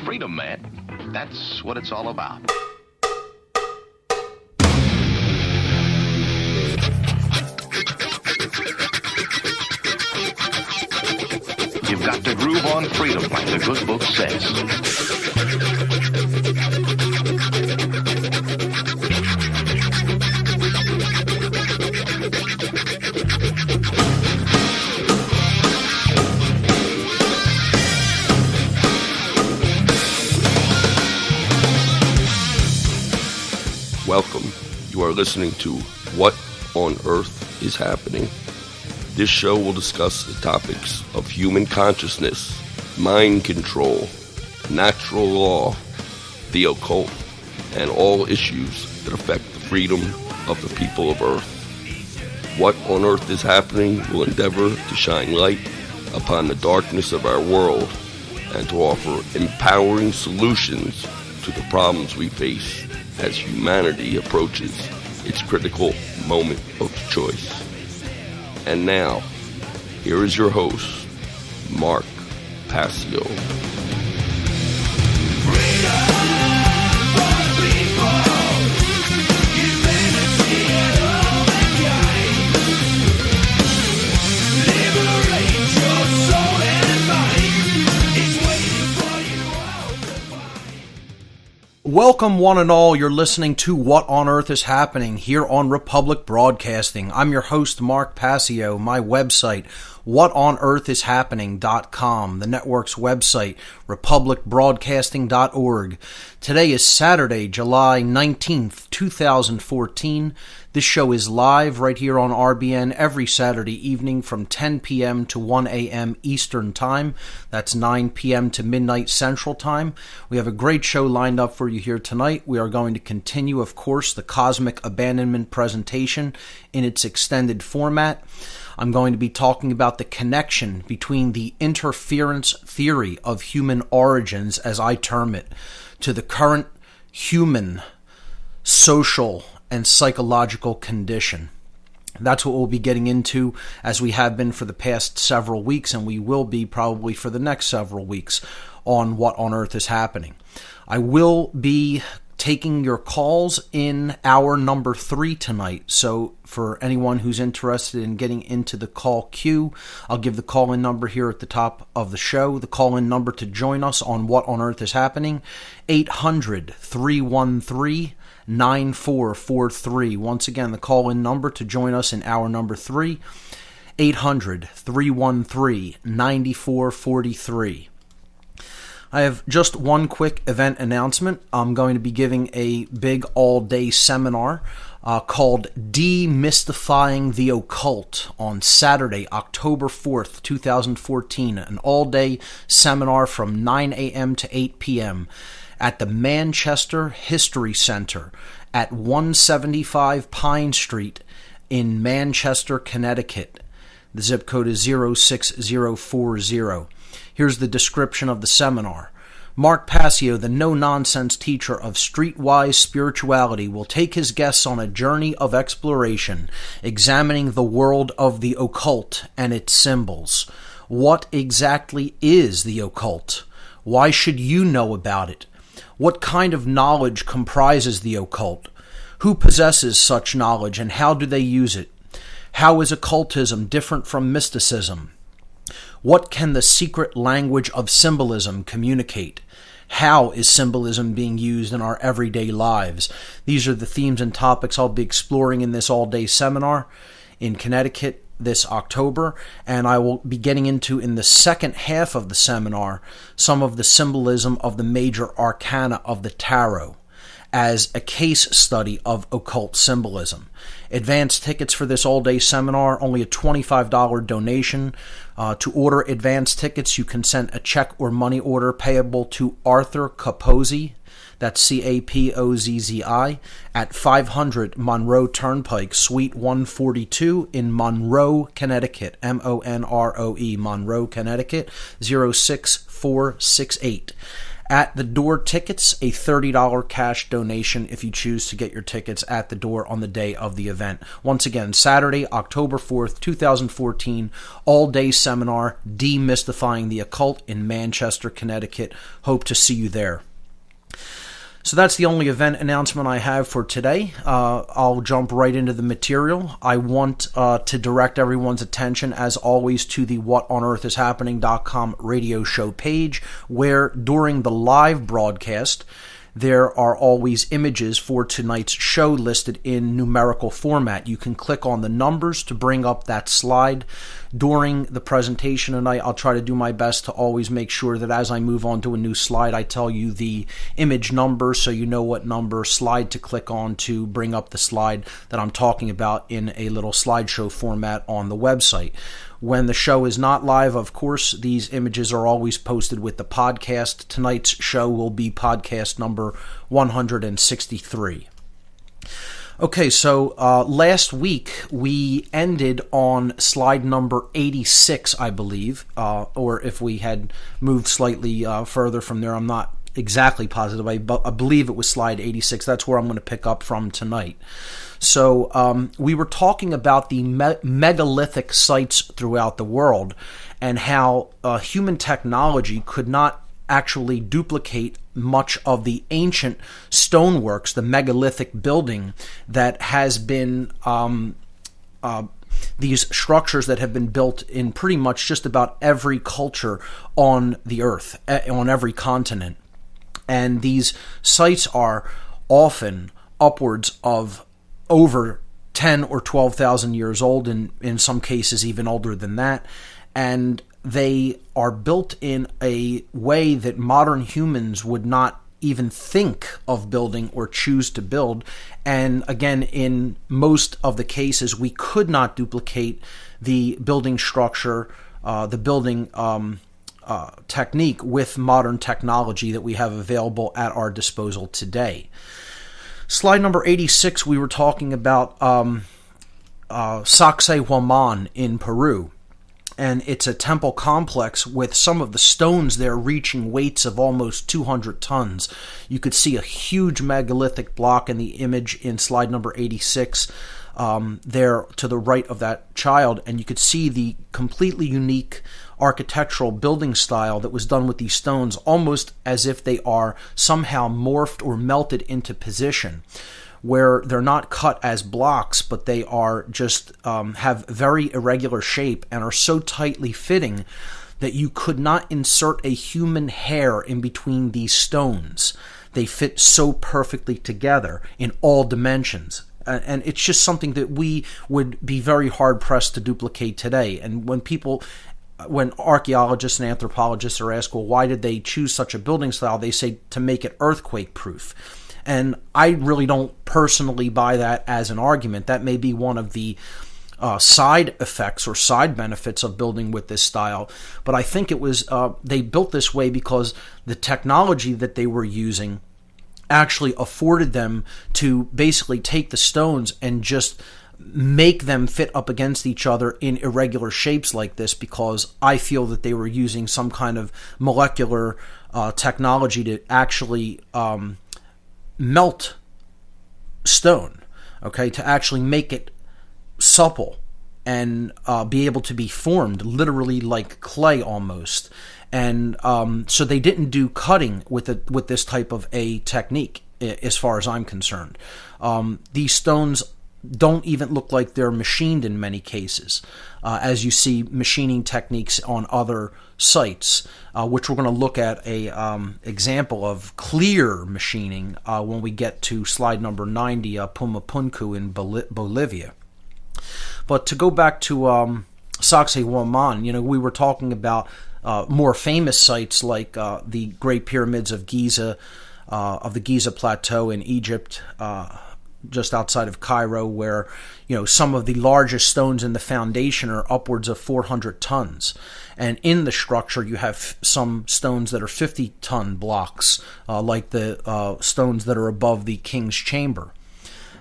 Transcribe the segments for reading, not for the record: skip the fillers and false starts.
freedom, man. That's what it's all about. You've got to groove on freedom, like the good book says. Welcome. You are listening to What on Earth is Happening. This show will discuss the topics of human consciousness, mind control, natural law, the occult, and all issues that affect the freedom of the people of Earth. What on Earth is Happening will endeavor to shine light upon the darkness of our world and to offer empowering solutions to the problems we face as humanity approaches its critical moment of choice. And now, here is your host, Mark Passio. Welcome one and all, you're listening to What on Earth is Happening here on Republic Broadcasting. I'm your host, Mark Passio. My website, whatonearthishappening.com. The network's website, republicbroadcasting.org. Today is Saturday, July 19th, 2014. This show is live right here on RBN every Saturday evening from 10 p.m. to 1 a.m. Eastern Time. That's 9 p.m. to midnight Central Time. We have a great show lined up for you here tonight. We are going to continue, of course, the Cosmic Abandonment presentation in its extended format. I'm going to be talking about the connection between the interference theory of human origins, as I term it, to the current human, social, and psychological condition. That's what we'll be getting into, as we have been for the past several weeks, and we will be probably for the next several weeks on What on Earth is Happening. I will be taking your calls in hour number 3 tonight. So for anyone who's interested in getting into the call queue, I'll give the call-in number here at the top of the show. The call-in number to join us on What on Earth is Happening, 800-313-9443. Once again, the call-in number to join us in hour number 3, 800-313-9443. I have just one quick event announcement. I'm going to be giving a big all-day seminar called Demystifying the Occult on Saturday, October 4th, 2014. An all-day seminar from 9 a.m. to 8 p.m. at the Manchester History Center at 175 Pine Street in Manchester, Connecticut. The zip code is 06040. Here's the description of the seminar. Mark Passio, the no-nonsense teacher of streetwise spirituality, will take his guests on a journey of exploration, examining the world of the occult and its symbols. What exactly is the occult? Why should you know about it? What kind of knowledge comprises the occult? Who possesses such knowledge and how do they use it? How is occultism different from mysticism? What can the secret language of symbolism communicate? How is symbolism being used in our everyday lives? These are the themes and topics I'll be exploring in this all-day seminar in Connecticut this October, and I will be getting into, in the second half of the seminar, some of the symbolism of the major arcana of the tarot as a case study of occult symbolism. Advance tickets for this all-day seminar, only a $25 donation. To order advance tickets, you can send a check or money order payable to Arthur Capozzi, that's Capozzi, at 500 Monroe Turnpike, Suite 142 in Monroe, Connecticut, Monroe, Monroe, Connecticut, 06468. At the door tickets, a $30 cash donation if you choose to get your tickets at the door on the day of the event. Once again, Saturday, October 4th, 2014, all-day seminar, Demystifying the Occult in Manchester, Connecticut. Hope to see you there. So that's the only event announcement I have for today. I'll jump right into the material. I want to direct everyone's attention, as always, to the whatonearthishappening.com radio show page, where during the live broadcast, there are always images for tonight's show listed in numerical format. You can click on the numbers to bring up that slide. During the presentation tonight, I'll try to do my best to always make sure that as I move on to a new slide, I tell you the image number so you know what number slide to click on to bring up the slide that I'm talking about in a little slideshow format on the website. When the show is not live, of course, these images are always posted with the podcast. Tonight's show will be podcast number 163. Okay, so last week we ended on slide number 86, I believe, or if we had moved slightly further from there, I'm not exactly positive. I believe it was slide 86. That's where I'm going to pick up from tonight. So we were talking about the megalithic sites throughout the world and how human technology could not actually duplicate much of the ancient stoneworks, the megalithic building that has been these structures that have been built in pretty much just about every culture on the earth, on every continent. And these sites are often upwards of over 10 or 12,000 years old, and in some cases even older than that. And they are built in a way that modern humans would not even think of building or choose to build. And again, in most of the cases, we could not duplicate the building structure, the building technique with modern technology that we have available at our disposal today. Slide number 86, we were talking about Sacsayhuaman in Peru. And it's a temple complex with some of the stones there reaching weights of almost 200 tons. You could see a huge megalithic block in the image in slide number 86 there to the right of that child. And you could see the completely unique architectural building style that was done with these stones, almost as if they are somehow morphed or melted into position, where they're not cut as blocks, but they are just have very irregular shape and are so tightly fitting that you could not insert a human hair in between these stones. They fit so perfectly together in all dimensions. And it's just something that we would be very hard-pressed to duplicate today. And when archaeologists and anthropologists are asked, well, why did they choose such a building style? They say to make it earthquake-proof. And I really don't personally buy that as an argument. That may be one of the side effects or side benefits of building with this style. But I think it was they built this way because the technology that they were using actually afforded them to basically take the stones and just make them fit up against each other in irregular shapes like this, because I feel that they were using some kind of molecular technology to actually melt stone, okay, to actually make it supple and be able to be formed literally like clay almost. And so they didn't do cutting with this type of a technique, as far as I'm concerned. These stones don't even look like they're machined in many cases, as you see machining techniques on other sites, which we're going to look at a example of clear machining when we get to slide number 90, Pumapunku in Bolivia. But to go back to Sacsayhuaman, we were talking about more famous sites like the Great Pyramids of Giza, of the Giza Plateau in Egypt, just outside of Cairo, where some of the largest stones in the foundation are upwards of 400 tons. And in the structure, you have some stones that are 50-ton blocks, like the stones that are above the king's chamber.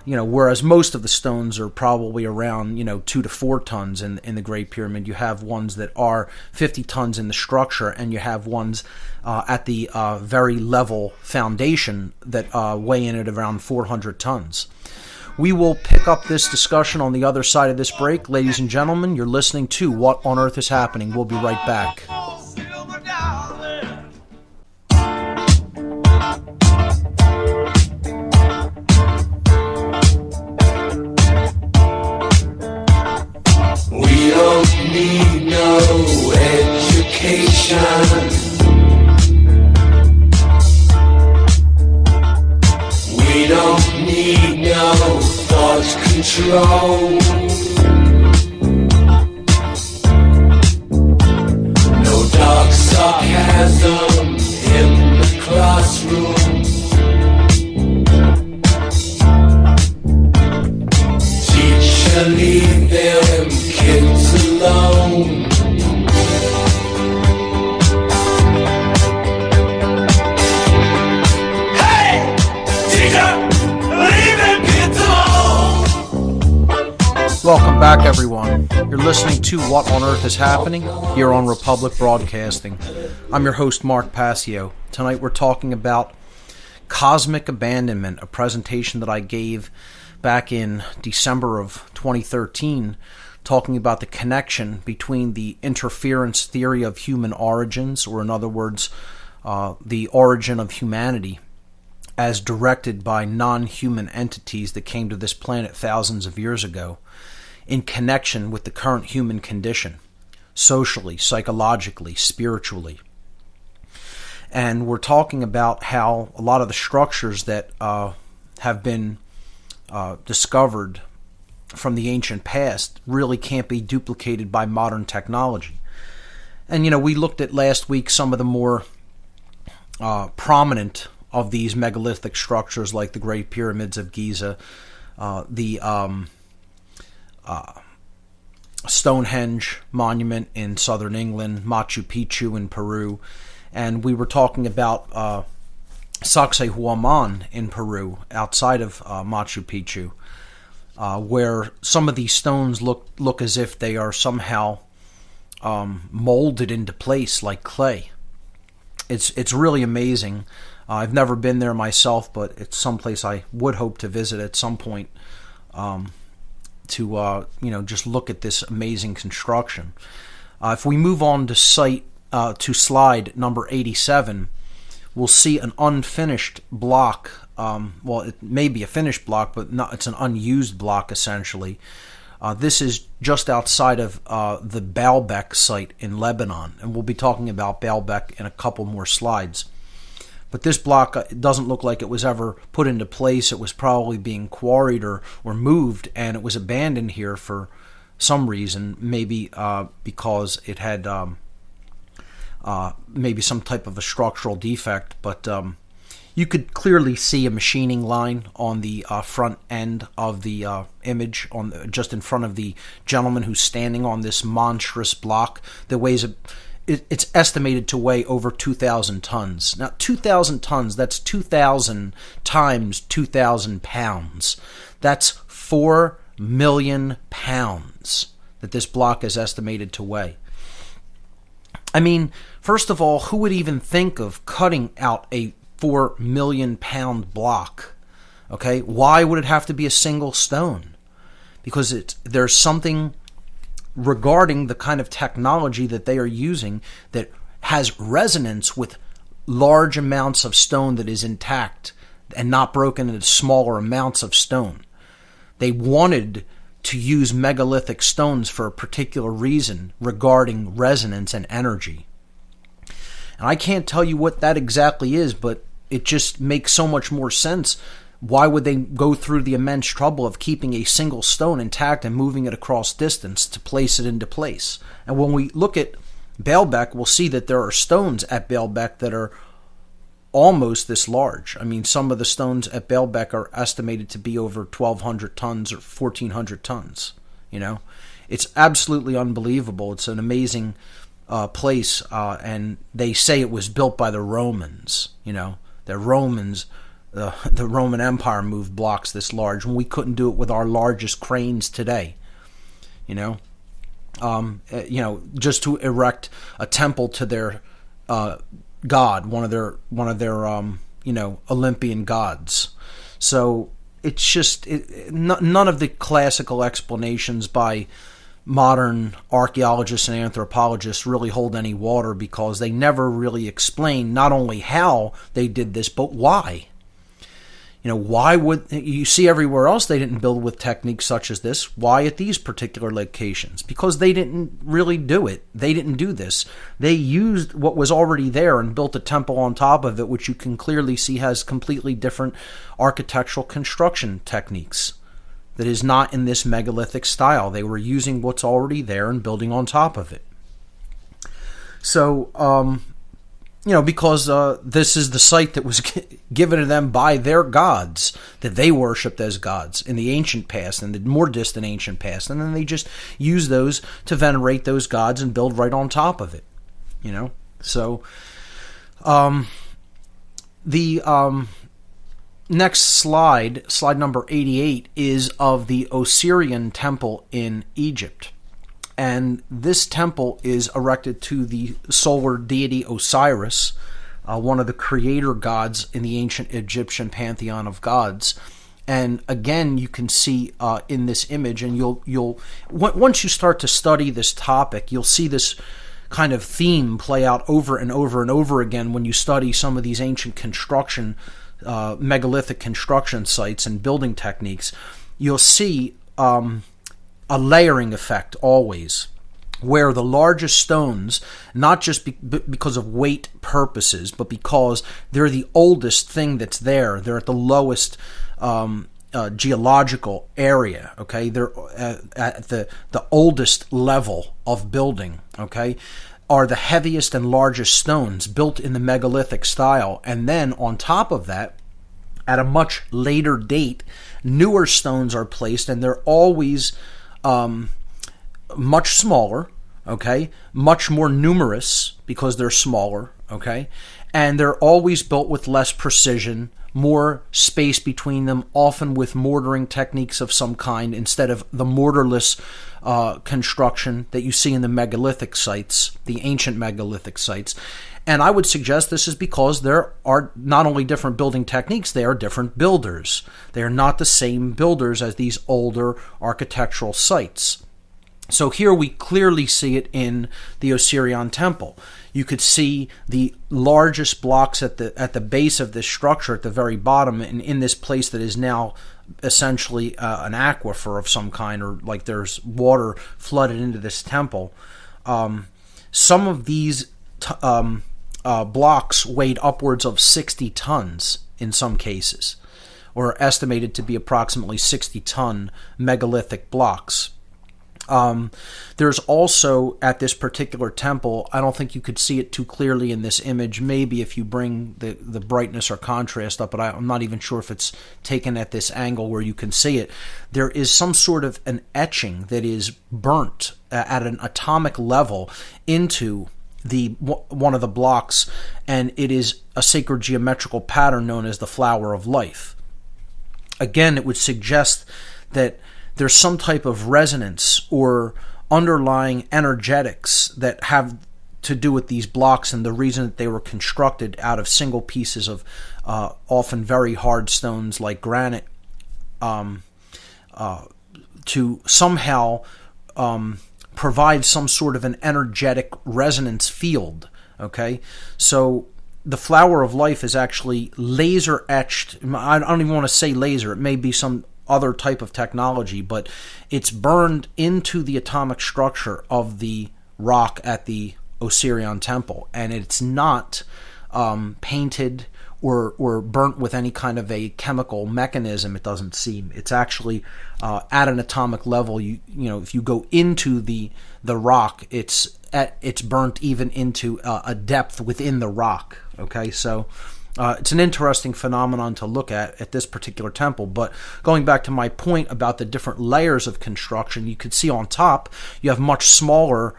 Whereas most of the stones are probably around, 2 to 4 tons in the Great Pyramid. You have ones that are 50 tons in the structure, and you have ones at the very level foundation that weigh in at around 400 tons. We will pick up this discussion on the other side of this break. Ladies and gentlemen, you're listening to What on Earth is Happening. We'll be right back. We don't need no education. We don't need no thought control. No dark sarcasm in the classroom. Teacher, leave them kids alone. Hey! Teacher, leave them kids alone. Welcome back, everyone. You're listening to What on Earth is Happening here on Republic Broadcasting. I'm your host, Mark Passio. Tonight we're talking about Cosmic Abandonment, a presentation that I gave back in December of 2013, talking about the connection between the interference theory of human origins, or in other words, the origin of humanity, as directed by non-human entities that came to this planet thousands of years ago, in connection with the current human condition, socially, psychologically, spiritually. And we're talking about how a lot of the structures that have been discovered from the ancient past really can't be duplicated by modern technology. And, we looked at last week some of the more prominent of these megalithic structures, like the Great Pyramids of Giza, the Stonehenge Monument in southern England, Machu Picchu in Peru, and we were talking about Sacsayhuaman in Peru, outside of Machu Picchu, where some of these stones look as if they are somehow molded into place like clay. It's really amazing. I've never been there myself, but it's someplace I would hope to visit at some point to just look at this amazing construction. If we move on to slide number 87, we'll see an unfinished block. Well, it may be a finished block, but it's an unused block, essentially. This is just outside of the Baalbek site in Lebanon, and we'll be talking about Baalbek in a couple more slides. But this block doesn't look like it was ever put into place. It was probably being quarried or moved, and it was abandoned here for some reason, maybe because it had maybe some type of a structural defect. But you could clearly see a machining line on the front end of the image, just in front of the gentleman who's standing on this monstrous block that weighs it's estimated to weigh over 2,000 tons. Now, 2,000 tons, that's 2,000 times 2,000 pounds. That's 4 million pounds that this block is estimated to weigh. I mean, first of all, who would even think of cutting out a 4 million pound block? Okay, why would it have to be a single stone? Because there's something regarding the kind of technology that they are using that has resonance with large amounts of stone that is intact and not broken into smaller amounts of stone. They wanted to use megalithic stones for a particular reason regarding resonance and energy. And I can't tell you what that exactly is, but it just makes so much more sense. Why would they go through the immense trouble of keeping a single stone intact and moving it across distance to place it into place? And when we look at Baalbek, we'll see that there are stones at Baalbek that are almost this large. I mean, some of the stones at Baalbek are estimated to be over 1,200 tons or 1,400 tons. It's absolutely unbelievable. It's an amazing place, and they say it was built by the Romans. The Romans the Roman Empire moved blocks this large when we couldn't do it with our largest cranes today. Just to erect a temple to their god, one of their Olympian gods. So it's just none of the classical explanations by modern archaeologists and anthropologists really hold any water, because they never really explain not only how they did this, but why. Why would you see everywhere else they didn't build with techniques such as this? Why at these particular locations? Because they didn't really do it. They didn't do this. They used what was already there and built a temple on top of it, which you can clearly see has completely different architectural construction techniques. That is not in this megalithic style. They were using what's already there and building on top of it. So, because this is the site that was given to them by their gods, that they worshipped as gods in the ancient past and the more distant ancient past, and then they just use those to venerate those gods and build right on top of it. So the next slide number 88, is of the Osirian temple in Egypt. And this temple is erected to the solar deity Osiris, one of the creator gods in the ancient Egyptian pantheon of gods. And again, you can see in this image, and you'll once you start to study this topic, you'll see this kind of theme play out over and over and over again when you study some of these ancient construction, megalithic construction sites and building techniques. You'll see a layering effect always, where the largest stones, not just because of weight purposes, but because they're the oldest thing that's there. They're at the lowest geological area, okay? They're at the oldest level of building, okay? Are the heaviest and largest stones built in the megalithic style. And then on top of that, at a much later date, newer stones are placed, and they're always much smaller, okay, much more numerous because they're smaller, okay, and they're always built with less precision, more space between them, often with mortaring techniques of some kind instead of the mortarless construction that you see in the megalithic sites, the ancient megalithic sites. And I would suggest this is because there are not only different building techniques, they are different builders. They are not the same builders as these older architectural sites. So here we clearly see it in the Osirian temple. You could see the largest blocks at the base of this structure at the very bottom, and in this place that is now essentially an aquifer of some kind, or like there's water flooded into this temple. Some of these blocks weighed upwards of 60 tons in some cases, or estimated to be approximately 60-ton megalithic blocks. There's also, at this particular temple, I don't think you could see it too clearly in this image, maybe if you bring the brightness or contrast up, but I'm not even sure if it's taken at this angle where you can see it. There is some sort of an etching that is burnt at an atomic level into one of the blocks, and it is a sacred geometrical pattern known as the flower of life. Again, it would suggest that there's some type of resonance or underlying energetics that have to do with these blocks, and the reason that they were constructed out of single pieces of often very hard stones like granite to somehow provide some sort of an energetic resonance field, okay? So the flower of life is actually laser etched. I don't even want to say laser. It may be some other type of technology, but it's burned into the atomic structure of the rock at the Osirian temple, and it's not painted or burnt with any kind of a chemical mechanism. It doesn't seem. It's actually at an atomic level. You know, if you go into the rock, it's burnt even into a depth within the rock. Okay, so it's an interesting phenomenon to look at this particular temple. But going back to my point about the different layers of construction, you could see on top you have much smaller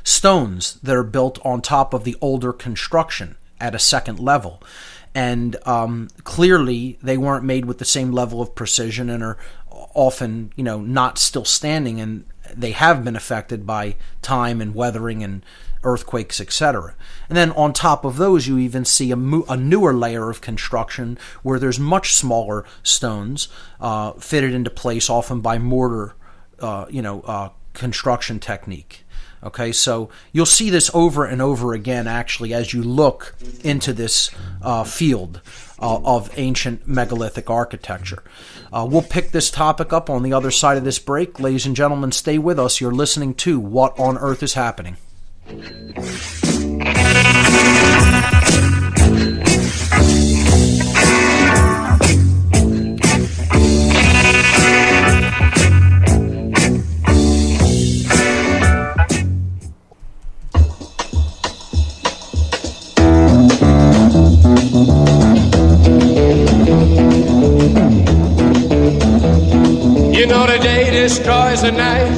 stones that are built on top of the older construction at a second level. And clearly they weren't made with the same level of precision and are often, not still standing, and they have been affected by time and weathering and earthquakes, etc. And then on top of those, you even see a newer layer of construction where there's much smaller stones fitted into place, often by mortar, construction technique. Okay, so you'll see this over and over again, actually, as you look into this field of ancient megalithic architecture. We'll pick this topic up on the other side of this break. Ladies and gentlemen, stay with us. You're listening to What on Earth is Happening? You know the day destroys the night,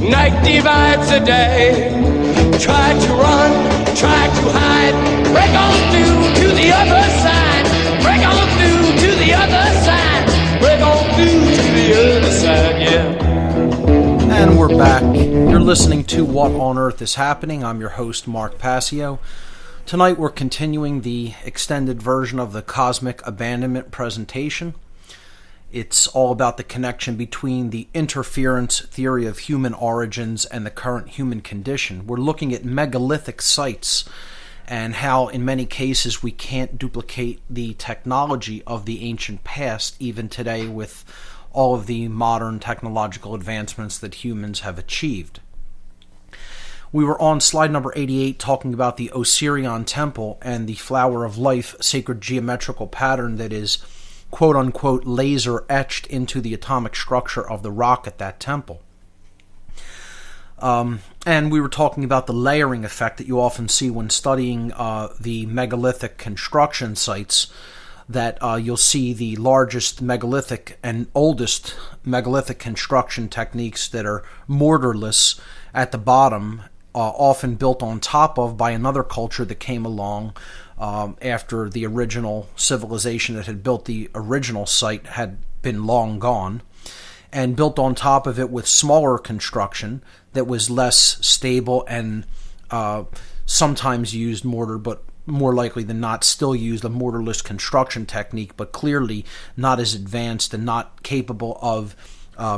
night divides the day. Try to run, try to hide, break on through to the other side, break on through to the other side, break on through to the other side, yeah. And we're back. You're listening to What on Earth is Happening. I'm your host, Mark Passio. Tonight we're continuing the extended version of the Cosmic Abandonment presentation. It's all about the connection between the interference theory of human origins and the current human condition. We're looking at megalithic sites and how, in many cases, we can't duplicate the technology of the ancient past, even today, with all of the modern technological advancements that humans have achieved. We were on slide number 88 talking about the Osirian Temple and the Flower of Life sacred geometrical pattern that is quote-unquote laser etched into the atomic structure of the rock at that temple. And we were talking about the layering effect that you often see when studying the megalithic construction sites, that you'll see the largest megalithic and oldest megalithic construction techniques that are mortarless at the bottom, often built on top of by another culture that came along after the original civilization that had built the original site had been long gone, and built on top of it with smaller construction that was less stable and sometimes used mortar, but more likely than not still used a mortarless construction technique, but clearly not as advanced and not capable of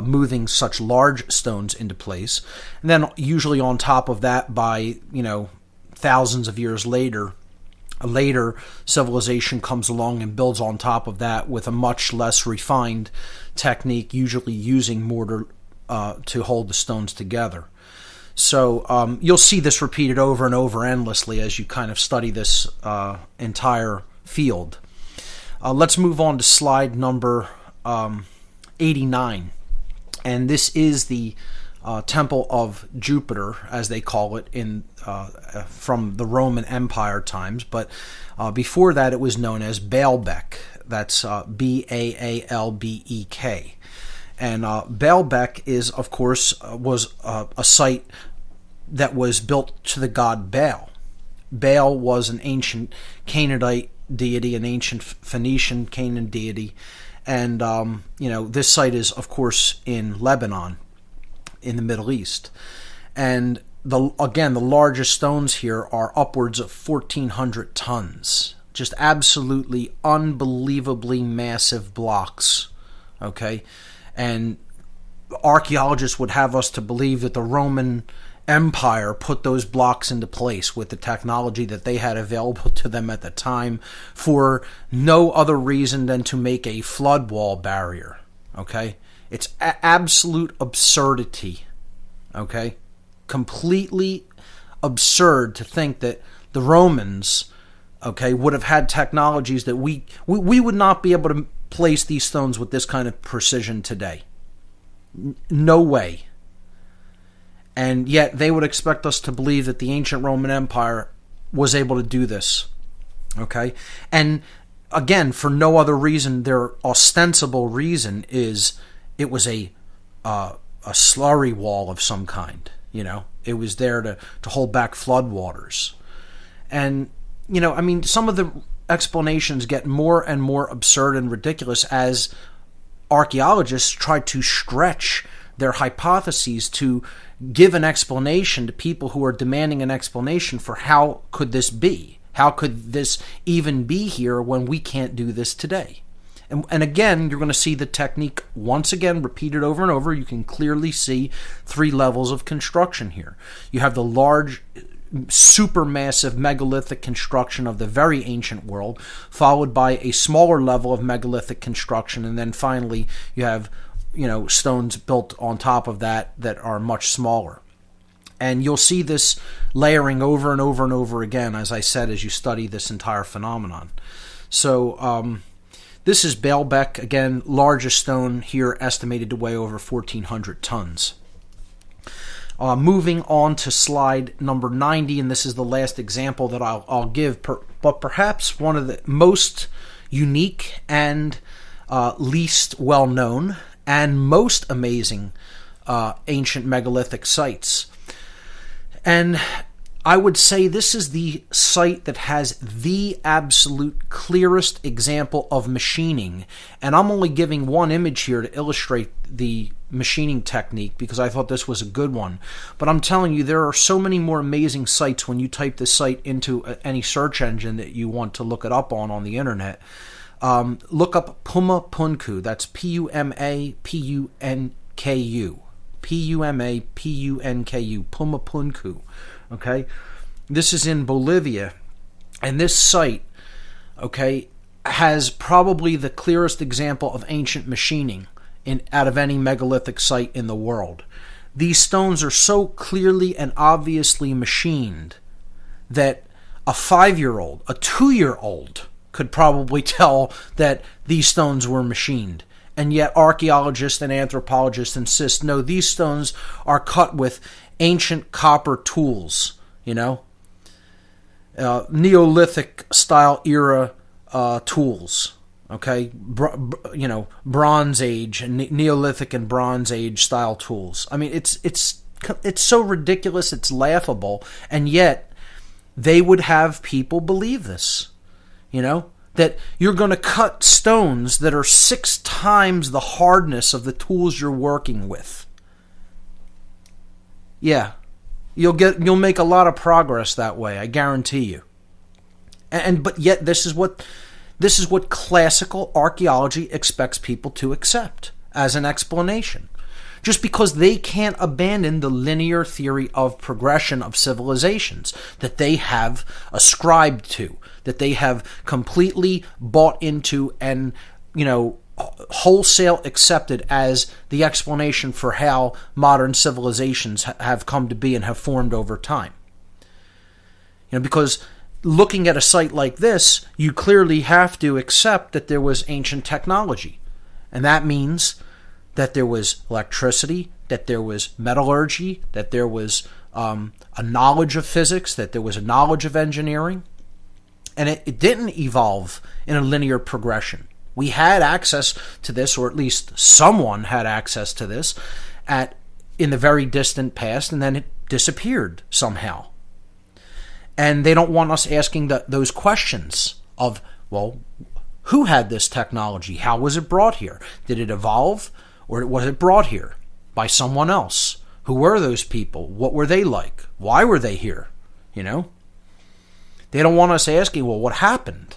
moving such large stones into place. And then usually on top of that, by thousands of years later, a later civilization comes along and builds on top of that with a much less refined technique, usually using mortar to hold the stones together. So you'll see this repeated over and over endlessly as you kind of study this entire field. Let's move on to slide number 89. And this is the Temple of Jupiter, as they call it, from the Roman Empire times. But before that, it was known as Baalbek. That's Baalbek. And Baalbek is, of course, was a site that was built to the god Baal. Baal was an ancient Canaanite deity, an ancient Phoenician Canaan deity. And, this site is, of course, in Lebanon, in the Middle East. And, the largest stones here are upwards of 1,400 tons. Just absolutely unbelievably massive blocks, okay? And archaeologists would have us to believe that the Roman Empire put those blocks into place with the technology that they had available to them at the time for no other reason than to make a flood wall barrier, okay? It's absolute absurdity, okay? Completely absurd to think that the Romans, okay, would have had technologies that we would not be able to place these stones with this kind of precision today. No way. And yet they would expect us to believe that the ancient Roman Empire was able to do this. Okay? And again, for no other reason, their ostensible reason is it was a slurry wall of some kind. It was there to hold back flood waters. And some of the explanations get more and more absurd and ridiculous as archaeologists try to stretch their hypotheses to give an explanation to people who are demanding an explanation for how could this be? How could this even be here when we can't do this today? And again, you're going to see the technique once again repeated over and over. You can clearly see 3 levels of construction here. You have the large, supermassive megalithic construction of the very ancient world, followed by a smaller level of megalithic construction, and then finally you have stones built on top of that are much smaller. And you'll see this layering over and over and over again, as I said, as you study this entire phenomenon. So this is Baalbek, again, largest stone here, estimated to weigh over 1,400 tons. Moving on to slide number 90, and this is the last example that I'll give, but perhaps one of the most unique and least well-known and most amazing ancient megalithic sites. And I would say this is the site that has the absolute clearest example of machining. And I'm only giving one image here to illustrate the machining technique because I thought this was a good one. But I'm telling you, there are so many more amazing sites when you type this site into any search engine that you want to look it up on the internet. Look up Puma Punku. That's P-U-M-A-P-U-N-K-U. P-U-M-A-P-U-N-K-U. Puma Punku. Okay? This is in Bolivia. And this site, okay, has probably the clearest example of ancient machining out of any megalithic site in the world. These stones are so clearly and obviously machined that a 5-year-old, a 2-year-old could probably tell that these stones were machined. And yet archaeologists and anthropologists insist, no, these stones are cut with ancient copper tools, Neolithic style era tools, okay, Bronze Age and Neolithic and Bronze Age style tools. I mean, it's so ridiculous, it's laughable, and yet they would have people believe this, that you're going to cut stones that are 6 times the hardness of the tools you're working with. Yeah, you'll make a lot of progress that way, I guarantee you. But yet this is what classical archaeology expects people to accept as an explanation. Just because they can't abandon the linear theory of progression of civilizations that they have ascribed to, that they have completely bought into and, wholesale accepted as the explanation for how modern civilizations have come to be and have formed over time. Because looking at a site like this, you clearly have to accept that there was ancient technology. And that means that there was electricity, that there was metallurgy, that there was a knowledge of physics, that there was a knowledge of engineering. And it didn't evolve in a linear progression. We had access to this, or at least someone had access to this in the very distant past, and then it disappeared somehow. And they don't want us asking those questions of, well, who had this technology? How was it brought here? Did it evolve, or was it brought here by someone else? Who were those people? What were they like? Why were they here? They don't want us asking, well, what happened?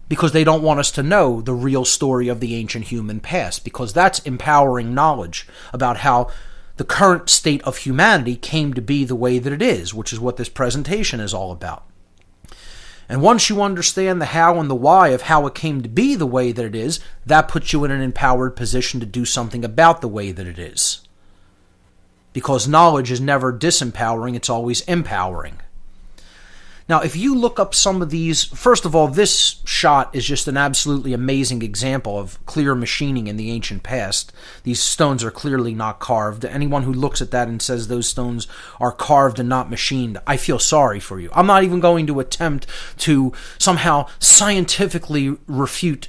Because they don't want us to know the real story of the ancient human past, because that's empowering knowledge about how the current state of humanity came to be the way that it is, which is what this presentation is all about. And once you understand the how and the why of how it came to be the way that it is, that puts you in an empowered position to do something about the way that it is. Because knowledge is never disempowering, it's always empowering. Now, if you look up some of these, first of all, this shot is just an absolutely amazing example of clear machining in the ancient past. These stones are clearly not carved. Anyone who looks at that and says those stones are carved and not machined, I feel sorry for you. I'm not even going to attempt to somehow scientifically refute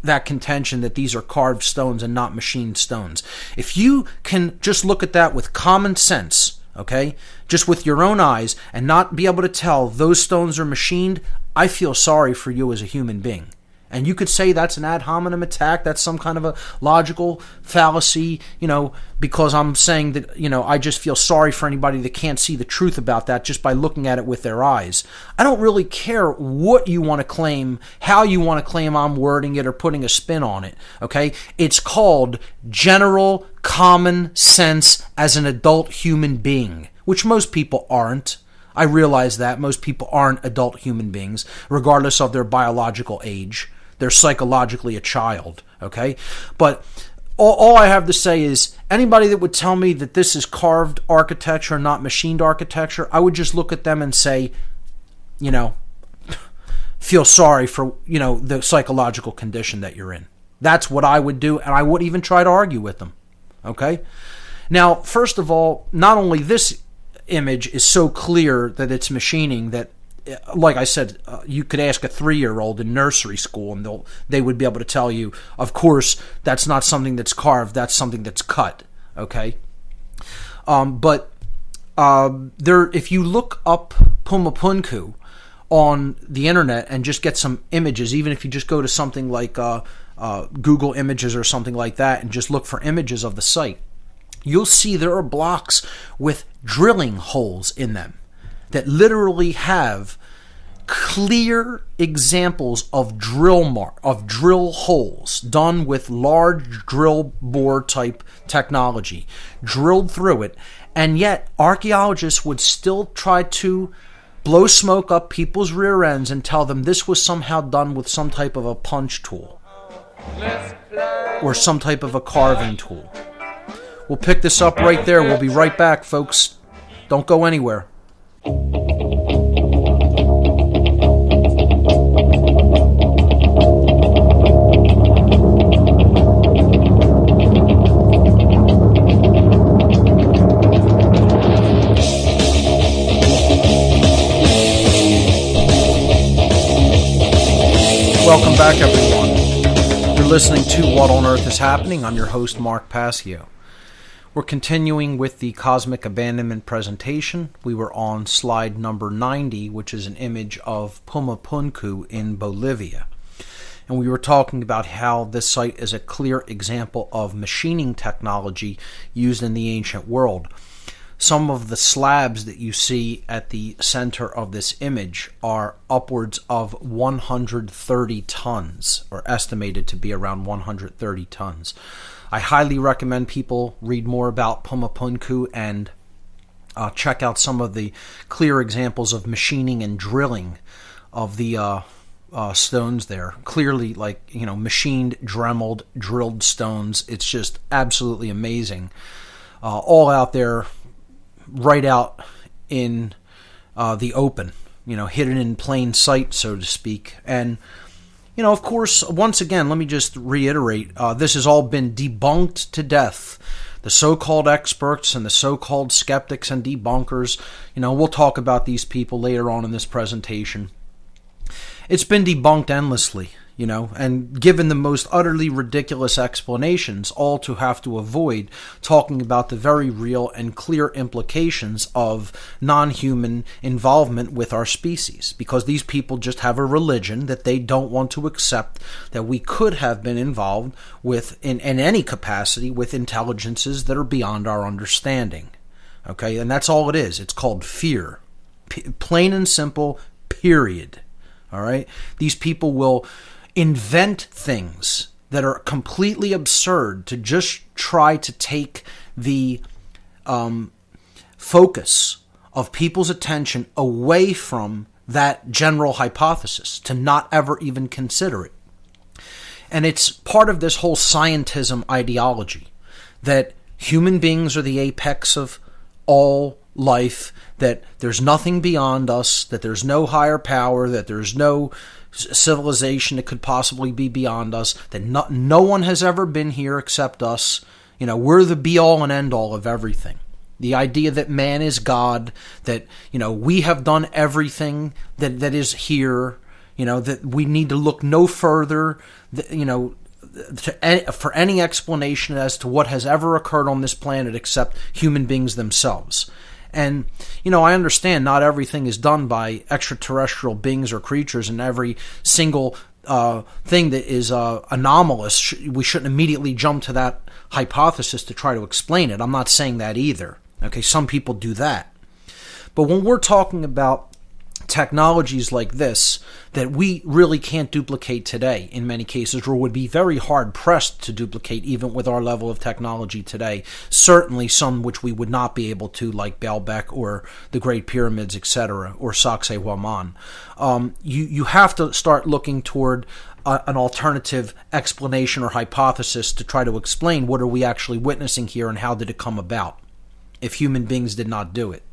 that contention that these are carved stones and not machined stones. If you can just look at that with common sense, okay, just with your own eyes, and not be able to tell those stones are machined, I feel sorry for you as a human being. And you could say that's an ad hominem attack, that's some kind of a logical fallacy, because I'm saying that, I just feel sorry for anybody that can't see the truth about that just by looking at it with their eyes. I don't really care what you want to claim, how you want to claim I'm wording it or putting a spin on it, okay? It's called general common sense as an adult human being, which most people aren't. I realize that most people aren't adult human beings, regardless of their biological age. They're psychologically a child, okay? But all I have to say is anybody that would tell me that this is carved architecture, not machined architecture, I would just look at them and say, feel sorry for, the psychological condition that you're in. That's what I would do, and I wouldn't even try to argue with them, okay? Now, first of all, not only this image is so clear that it's machining that, like I said, you could ask a 3-year-old in nursery school and they would be able to tell you, of course, that's not something that's carved, that's something that's cut, okay? But if you look up Pumapunku on the internet and just get some images, even if you just go to something like Google Images or something like that and just look for images of the site, you'll see there are blocks with drilling holes in them that literally have clear examples of drill holes done with large drill bore type technology drilled through it, and yet archaeologists would still try to blow smoke up people's rear ends and tell them this was somehow done with some type of a punch tool or some type of a carving tool. We'll pick this up right there. We'll be right back, folks. Don't go anywhere. Welcome back, everyone. You're listening to What on Earth is Happening. I'm your host, Mark Passio. We're continuing with the Cosmic Abandonment presentation. We were on slide number 90, which is an image of Pumapunku in Bolivia. And we were talking about how this site is a clear example of machining technology used in the ancient world. Some of the slabs that you see at the center of this image are upwards of 130 tons, or estimated to be around 130 tons. I highly recommend people read more about Pumapunku and check out some of the clear examples of machining and drilling of the stones there. Clearly, machined, dremeled, drilled stones. It's just absolutely amazing. All out there, right out in the open, hidden in plain sight, so to speak. And of course, once again, let me just reiterate, this has all been debunked to death. The so-called experts and the so-called skeptics and debunkers, we'll talk about these people later on in this presentation. It's been debunked endlessly, and given the most utterly ridiculous explanations, all to have to avoid talking about the very real and clear implications of non-human involvement with our species, because these people just have a religion that they don't want to accept that we could have been involved with, in any capacity, with intelligences that are beyond our understanding. Okay, and that's all it is. It's called fear. Plain and simple, period. All right? These people will invent things that are completely absurd to just try to take the focus of people's attention away from that general hypothesis, to not ever even consider it. And it's part of this whole scientism ideology that human beings are the apex of all life, that there's nothing beyond us, that there's no higher power, that there's no civilization that could possibly be beyond us, that no one has ever been here except us. We're the be-all and end-all of everything. The idea that man is God, that, we have done everything that is here, that we need to look no further, for any explanation as to what has ever occurred on this planet except human beings themselves. And, I understand not everything is done by extraterrestrial beings or creatures, and every single thing that is anomalous, we shouldn't immediately jump to that hypothesis to try to explain it. I'm not saying that either. Okay, some people do that. But when we're talking about technologies like this that we really can't duplicate today in many cases, or would be very hard pressed to duplicate even with our level of technology today, certainly some which we would not be able to, like Baalbek or the Great Pyramids, etc., or Sacsayhuaman. You have to start looking toward an alternative explanation or hypothesis to try to explain what are we actually witnessing here and how did it come about if human beings did not do it.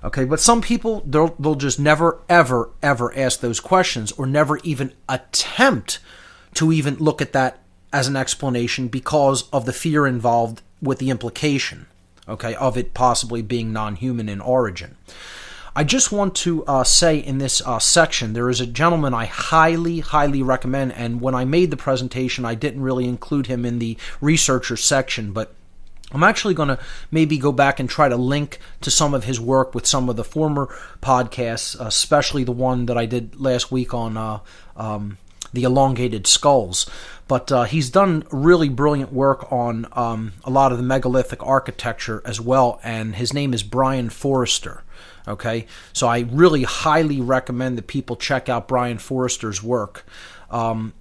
Okay, but some people, they'll just never, ever, ever ask those questions, or never even attempt to even look at that as an explanation because of the fear involved with the implication, okay, of it possibly being non-human in origin. I just want to say in this section, there is a gentleman I highly, highly recommend, and when I made the presentation, I didn't really include him in the researcher section, but I'm actually going to maybe go back and try to link to some of his work with some of the former podcasts, especially the one that I did last week on the elongated skulls. But he's done really brilliant work on a lot of the megalithic architecture as well, and his name is Brian Forrester. Okay, so I really highly recommend that people check out Brian Forrester's work. And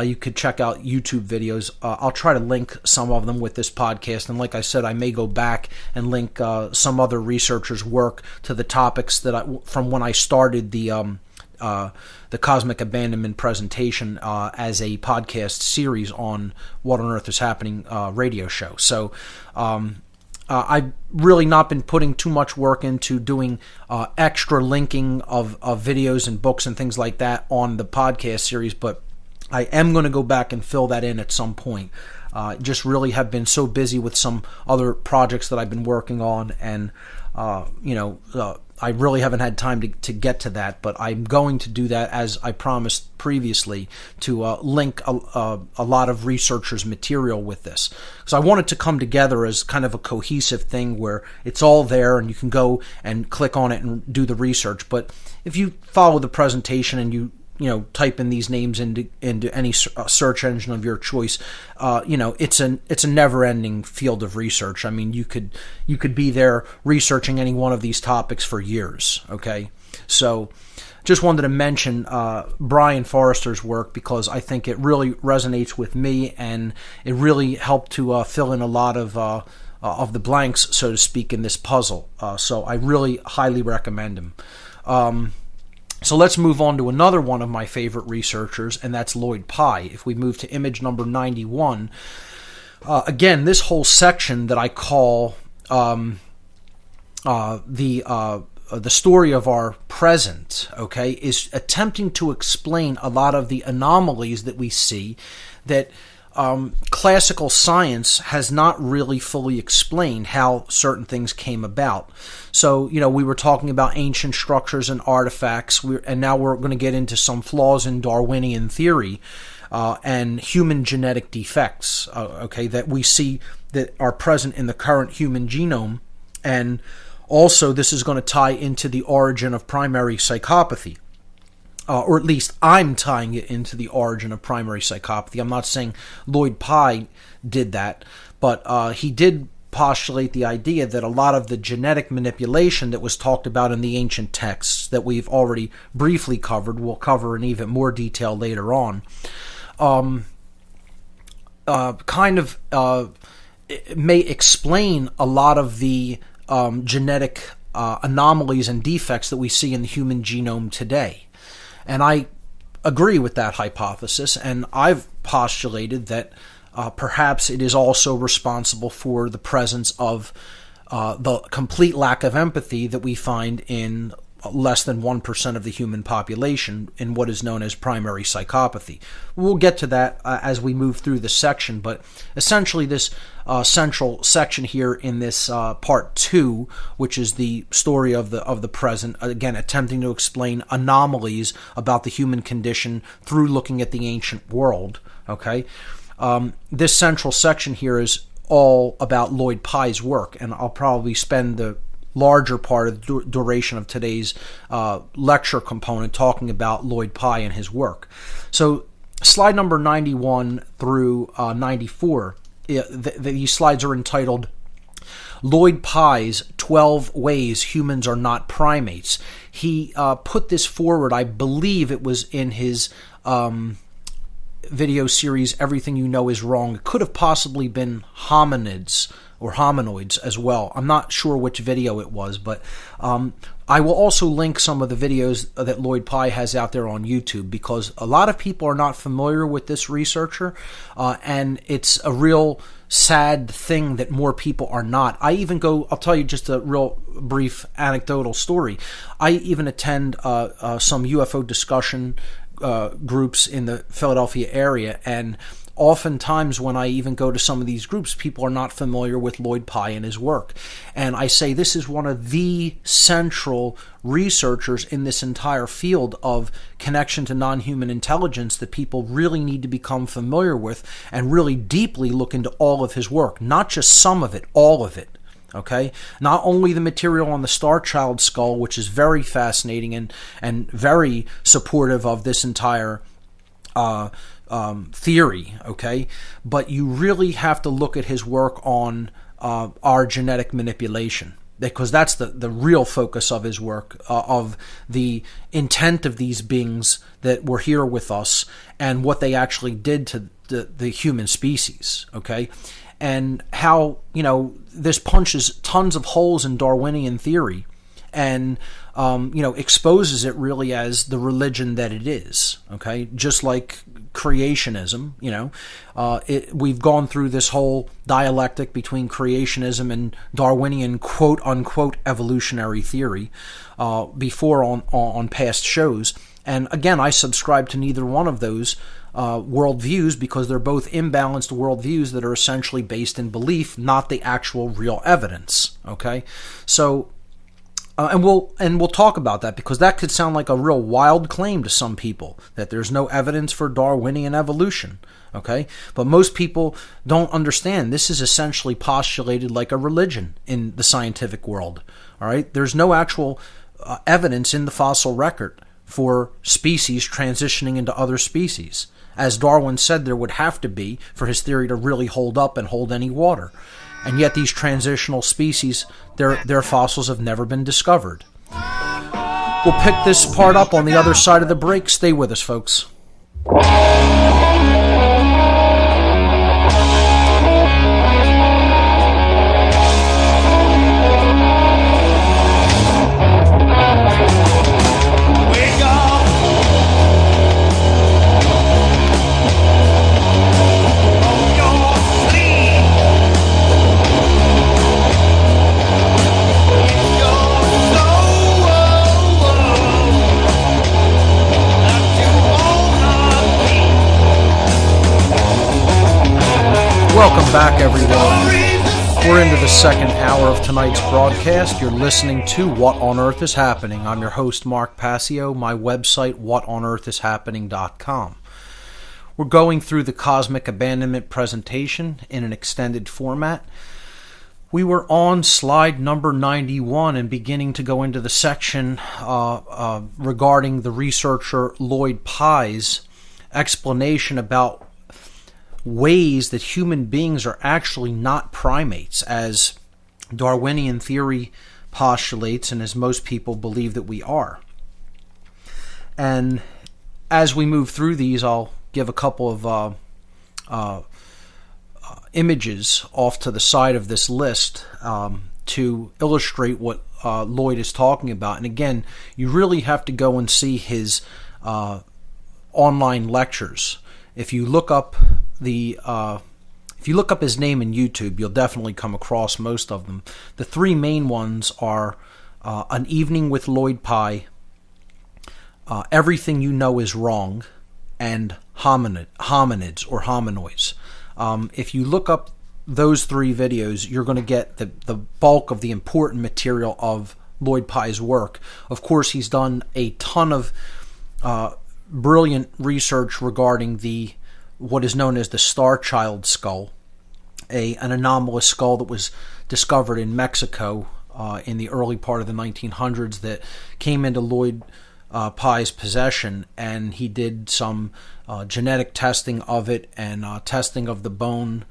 you could check out YouTube videos. I'll try to link some of them with this podcast. And like I said, I may go back and link some other researchers' work to the topics that from when I started the Cosmic Abandonment presentation as a podcast series on What on Earth is Happening radio show. So I've really not been putting too much work into doing extra linking of videos and books and things like that on the podcast series, but I am going to go back and fill that in at some point. Just really have been so busy with some other projects that I've been working on, and I really haven't had time to get to that, but I'm going to do that, as I promised previously, to link a lot of researchers' material with this. Because I want it to come together as kind of a cohesive thing where it's all there and you can go and click on it and do the research. But if you follow the presentation and you type in these names into any search engine of your choice, it's a never-ending field of research. I mean, you could be there researching any one of these topics for years. Okay, so just wanted to mention Brian Forrester's work because I think it really resonates with me, and it really helped to fill in a lot of the blanks, so to speak, in this puzzle. So I really highly recommend him. So let's move on to another one of my favorite researchers, and that's Lloyd Pye. If we move to image number 91, again, this whole section that I call the story of our present, okay, is attempting to explain a lot of the anomalies that we see that classical science has not really fully explained how certain things came about. So, we were talking about ancient structures and artifacts, and now we're going to get into some flaws in Darwinian theory and human genetic defects, that we see that are present in the current human genome. And also, this is going to tie into the origin of primary psychopathy. Or at least I'm tying it into the origin of primary psychopathy. I'm not saying Lloyd Pye did that, but he did postulate the idea that a lot of the genetic manipulation that was talked about in the ancient texts that we've already briefly covered, we'll cover in even more detail later on, it may explain a lot of the genetic anomalies and defects that we see in the human genome today. And I agree with that hypothesis, and I've postulated that perhaps it is also responsible for the presence of the complete lack of empathy that we find in less than 1% of the human population in what is known as primary psychopathy. We'll get to that as we move through the section, but essentially this central section here in this part 2, which is the story of the present, again attempting to explain anomalies about the human condition through looking at the ancient world. Okay, this central section here is all about Lloyd Pye's work, and I'll probably spend the larger part of the duration of today's lecture component, talking about Lloyd Pye and his work. So slide number 91 through 94, these slides are entitled Lloyd Pye's 12 Ways Humans Are Not Primates. He put this forward, I believe it was in his video series, Everything You Know Is Wrong. It could have possibly been hominids or hominoids as well. I'm not sure which video it was, but I will also link some of the videos that Lloyd Pye has out there on YouTube, because a lot of people are not familiar with this researcher, and it's a real sad thing that more people are not. I'll tell you just a real brief anecdotal story. I even attend some UFO discussion groups in the Philadelphia area, and oftentimes when I even go to some of these groups, people are not familiar with Lloyd Pye and his work. And I say this is one of the central researchers in this entire field of connection to non-human intelligence that people really need to become familiar with and really deeply look into all of his work. Not just some of it, all of it. Okay? Not only the material on the Star Child skull, which is very fascinating and very supportive of this entire theory, okay? But you really have to look at his work on our genetic manipulation, because that's the real focus of his work, of the intent of these beings that were here with us and what they actually did to the human species, okay? And how, this punches tons of holes in Darwinian theory and, exposes it really as the religion that it is, okay? Just like creationism, we've gone through this whole dialectic between creationism and Darwinian quote-unquote evolutionary theory before on past shows. And again, I subscribe to neither one of those worldviews, because they're both imbalanced worldviews that are essentially based in belief, not the actual real evidence, okay? So and we'll talk about that, because that could sound like a real wild claim to some people, that there's no evidence for Darwinian evolution, okay? But most people don't understand. This is essentially postulated like a religion in the scientific world, all right? There's no actual evidence in the fossil record for species transitioning into other species. As Darwin said, there would have to be for his theory to really hold up and hold any water. And yet these transitional species, their fossils have never been discovered. We'll pick this part up on the other side of the break. Stay with us, folks. Welcome back, everyone. We're into the second hour of tonight's broadcast. You're listening to What on Earth is Happening. I'm your host, Mark Passio. My website, whatonearthishappening.com. We're going through the Cosmic Abandonment presentation in an extended format. We were on slide number 91 and beginning to go into the section regarding the researcher Lloyd Pye's explanation about ways that human beings are actually not primates, as Darwinian theory postulates and as most people believe that we are. And as we move through these, I'll give a couple of images off to the side of this list to illustrate what Lloyd is talking about. And again, you really have to go and see his online lectures. If you look up his name in YouTube, you'll definitely come across most of them. The three main ones are An Evening with Lloyd Pye, Everything You Know Is Wrong, and Hominids or Hominoids. If you look up those three videos, you're going to get the bulk of the important material of Lloyd Pye's work. Of course, he's done a ton of brilliant research regarding what is known as the Star Child skull, an anomalous skull that was discovered in Mexico in the early part of the 1900s that came into Lloyd Pye's possession, and he did some genetic testing of it and testing of the bone,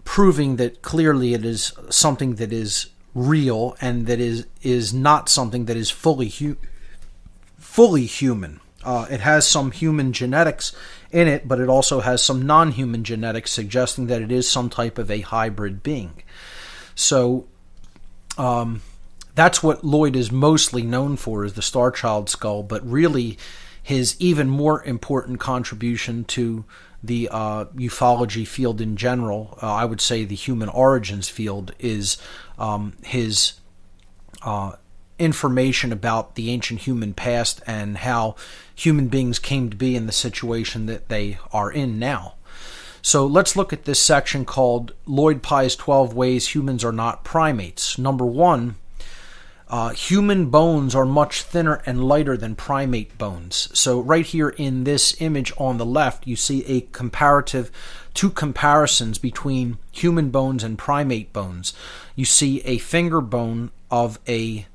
proving that clearly it is something that is real and that is not something that is fully human. It has some human genetics in it, but it also has some non-human genetics suggesting that it is some type of a hybrid being. So that's what Lloyd is mostly known for, is the Star Child skull, but really his even more important contribution to the ufology field in general, I would say the human origins field, is his information about the ancient human past and how human beings came to be in the situation that they are in now. So let's look at this section called Lloyd Pye's 12 Ways Humans Are Not Primates. Number 1, human bones are much thinner and lighter than primate bones. So right here in this image on the left, you see two comparisons between human bones and primate bones. You see a finger bone of a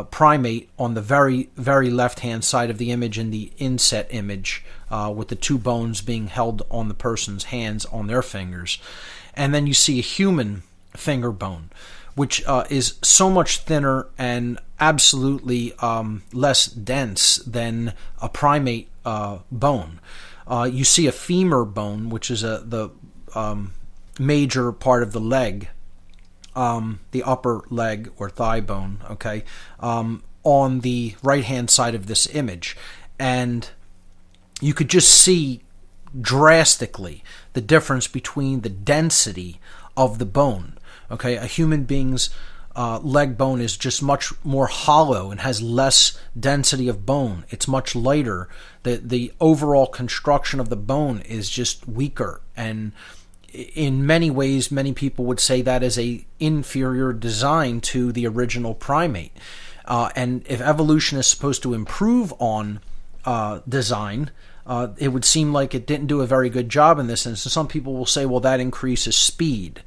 primate on the very, very left-hand side of the image in the inset image, with the two bones being held on the person's hands on their fingers. And then you see a human finger bone, which is so much thinner and absolutely less dense than a primate bone. You see a femur bone, which is the major part of the leg, the upper leg or thigh bone, okay, on the right-hand side of this image. And you could just see drastically the difference between the density of the bone. Okay, a human being's leg bone is just much more hollow and has less density of bone. It's much lighter. The overall construction of the bone is just weaker, and in many ways, many people would say that is a inferior design to the original primate. And if evolution is supposed to improve on design, it would seem like it didn't do a very good job in this instance. Some people will say, well, that increases speed,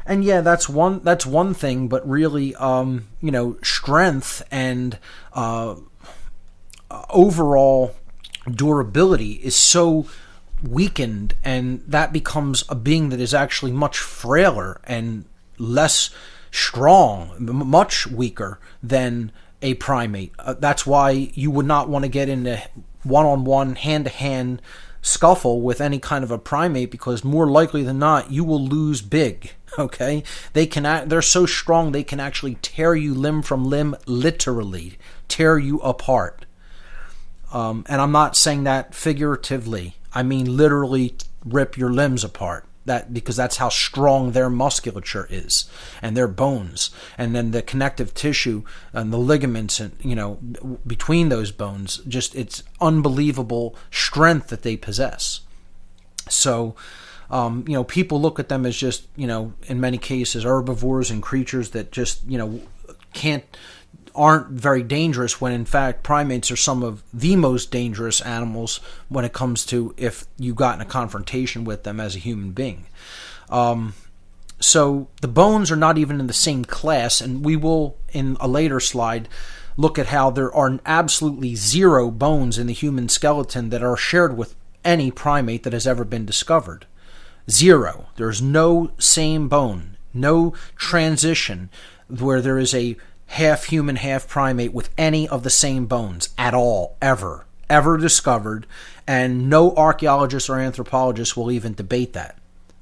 and yeah, that's one thing, but really, strength and overall durability is so weakened, and that becomes a being that is actually much frailer and less strong, much weaker than a primate. That's why you would not want to get into one-on-one, hand-to-hand scuffle with any kind of a primate, because more likely than not, you will lose big. Okay, they're so strong they can actually tear you limb from limb, literally tear you apart. And I'm not saying that figuratively. I mean literally rip your limbs apart. Because that's how strong their musculature is, and their bones, and then the connective tissue and the ligaments, and between those bones, just it's unbelievable strength that they possess. So, people look at them as just in many cases herbivores and creatures that just aren't very dangerous, when in fact primates are some of the most dangerous animals when it comes to if you got in a confrontation with them as a human being. So the bones are not even in the same class, and we will in a later slide look at how there are absolutely zero bones in the human skeleton that are shared with any primate that has ever been discovered. Zero. There's no same bone, no transition where there is a half human, half primate with any of the same bones at all, ever discovered, and no archaeologist or anthropologist will even debate that.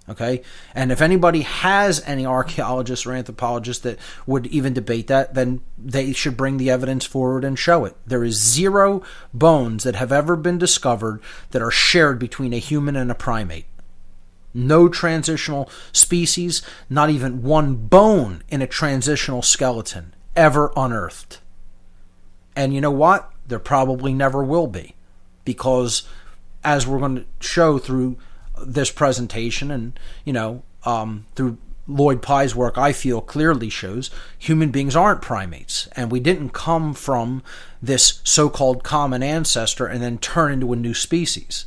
Okay? And if anybody has any archaeologists or anthropologists that would even debate that, then they should bring the evidence forward and show it. There is zero bones that have ever been discovered that are shared between a human and a primate. No transitional species, not even one bone in a transitional skeleton ever unearthed. And you know what? There probably never will be, because as we're going to show through this presentation and through Lloyd Pye's work, I feel clearly shows human beings aren't primates, and we didn't come from this so-called common ancestor and then turn into a new species.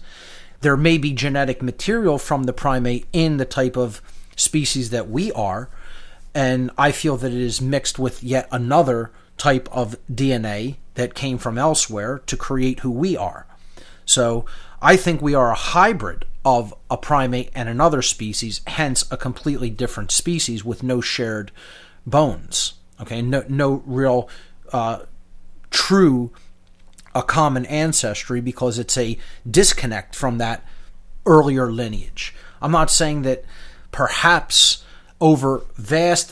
There may be genetic material from the primate in the type of species that we are, And I feel that it is mixed with yet another type of DNA that came from elsewhere to create who we are. So I think we are a hybrid of a primate and another species, hence a completely different species with no shared bones. Okay, no real true a common ancestry, because it's a disconnect from that earlier lineage. I'm not saying that perhaps over vast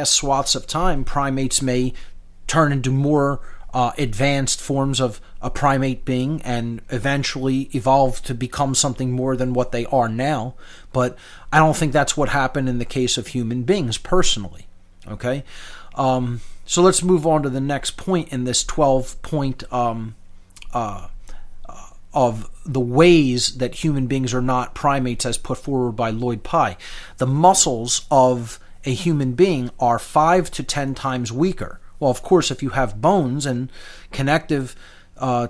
swaths of time, primates may turn into more advanced forms of a primate being and eventually evolve to become something more than what they are now. But I don't think that's what happened in the case of human beings, personally. Okay? So let's move on to the next point in this 12-point of the ways that human beings are not primates as put forward by Lloyd. The muscles of a human being are 5 to 10 times weaker. Well, of course, if you have bones and connective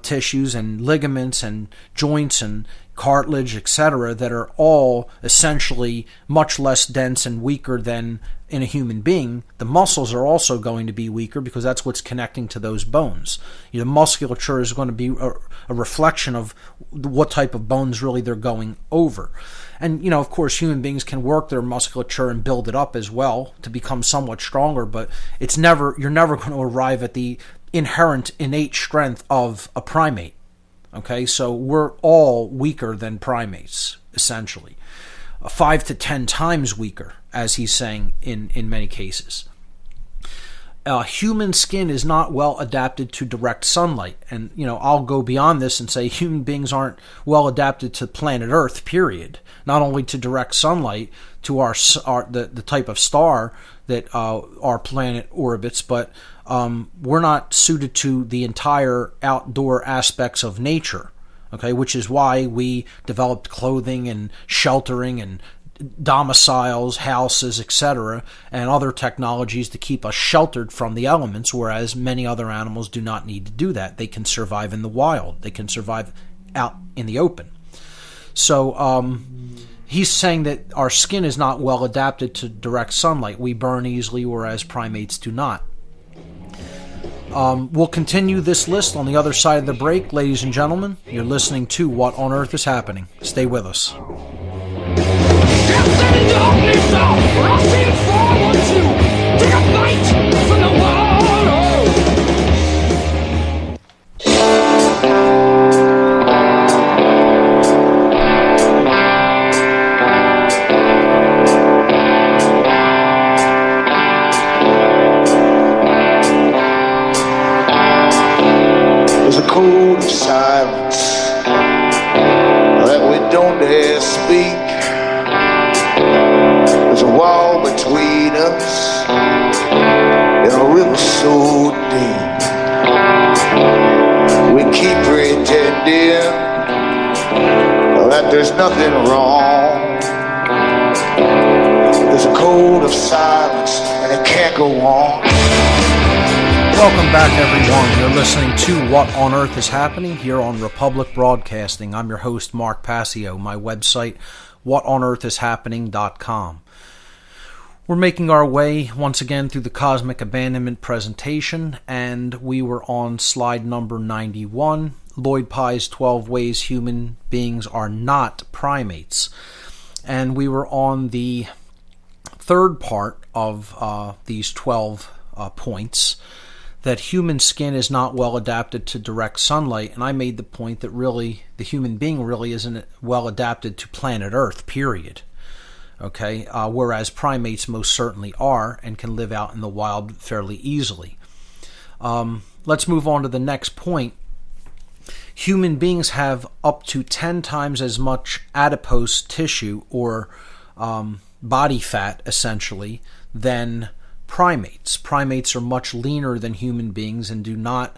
tissues and ligaments and joints and cartilage, etc., that are all essentially much less dense and weaker than in a human being, the muscles are also going to be weaker because that's what's connecting to those bones. The musculature is going to be a reflection of what type of bones really they're going over. And, of course, human beings can work their musculature and build it up as well to become somewhat stronger, but you're never going to arrive at the inherent innate strength of a primate. Okay, so we're all weaker than primates, essentially. 5 to 10 times weaker, as he's saying in many cases. Human skin is not well adapted to direct sunlight. And, I'll go beyond this and say human beings aren't well adapted to planet Earth, period. Not only to direct sunlight to the type of star that our planet orbits, but we're not suited to the entire outdoor aspects of nature. Okay, which is why we developed clothing and sheltering and domiciles, houses, etc., and other technologies to keep us sheltered from the elements, whereas many other animals do not need to do that. They can survive in the wild. They can survive out in the open. So he's saying that our skin is not well adapted to direct sunlight. We burn easily, whereas primates do not. We'll continue this list on the other side of the break. Ladies and gentlemen, you're listening to What on Earth is Happening. Stay with us. There's a code of silence that we don't dare speak. There's a wall between us and a river so deep. We keep pretending that there's nothing wrong. There's a code of silence and it can't go on. Welcome back, everyone. You're listening to What on Earth is Happening here on Republic Broadcasting. I'm your host, Mark Passio. My website, whatonearthishappening.com. We're making our way once again through the Cosmic Abandonment presentation, and we were on slide number 91, Lloyd Pye's 12 Ways Human Beings Are Not Primates. And we were on the third part of these 12 points, that human skin is not well adapted to direct sunlight, and I made the point that really the human being really isn't well adapted to planet Earth, period. Okay, whereas primates most certainly are and can live out in the wild fairly easily. Let's move on to the next point. Human beings have up to 10 times as much adipose tissue or body fat, essentially, than primates. Primates are much leaner than human beings and do not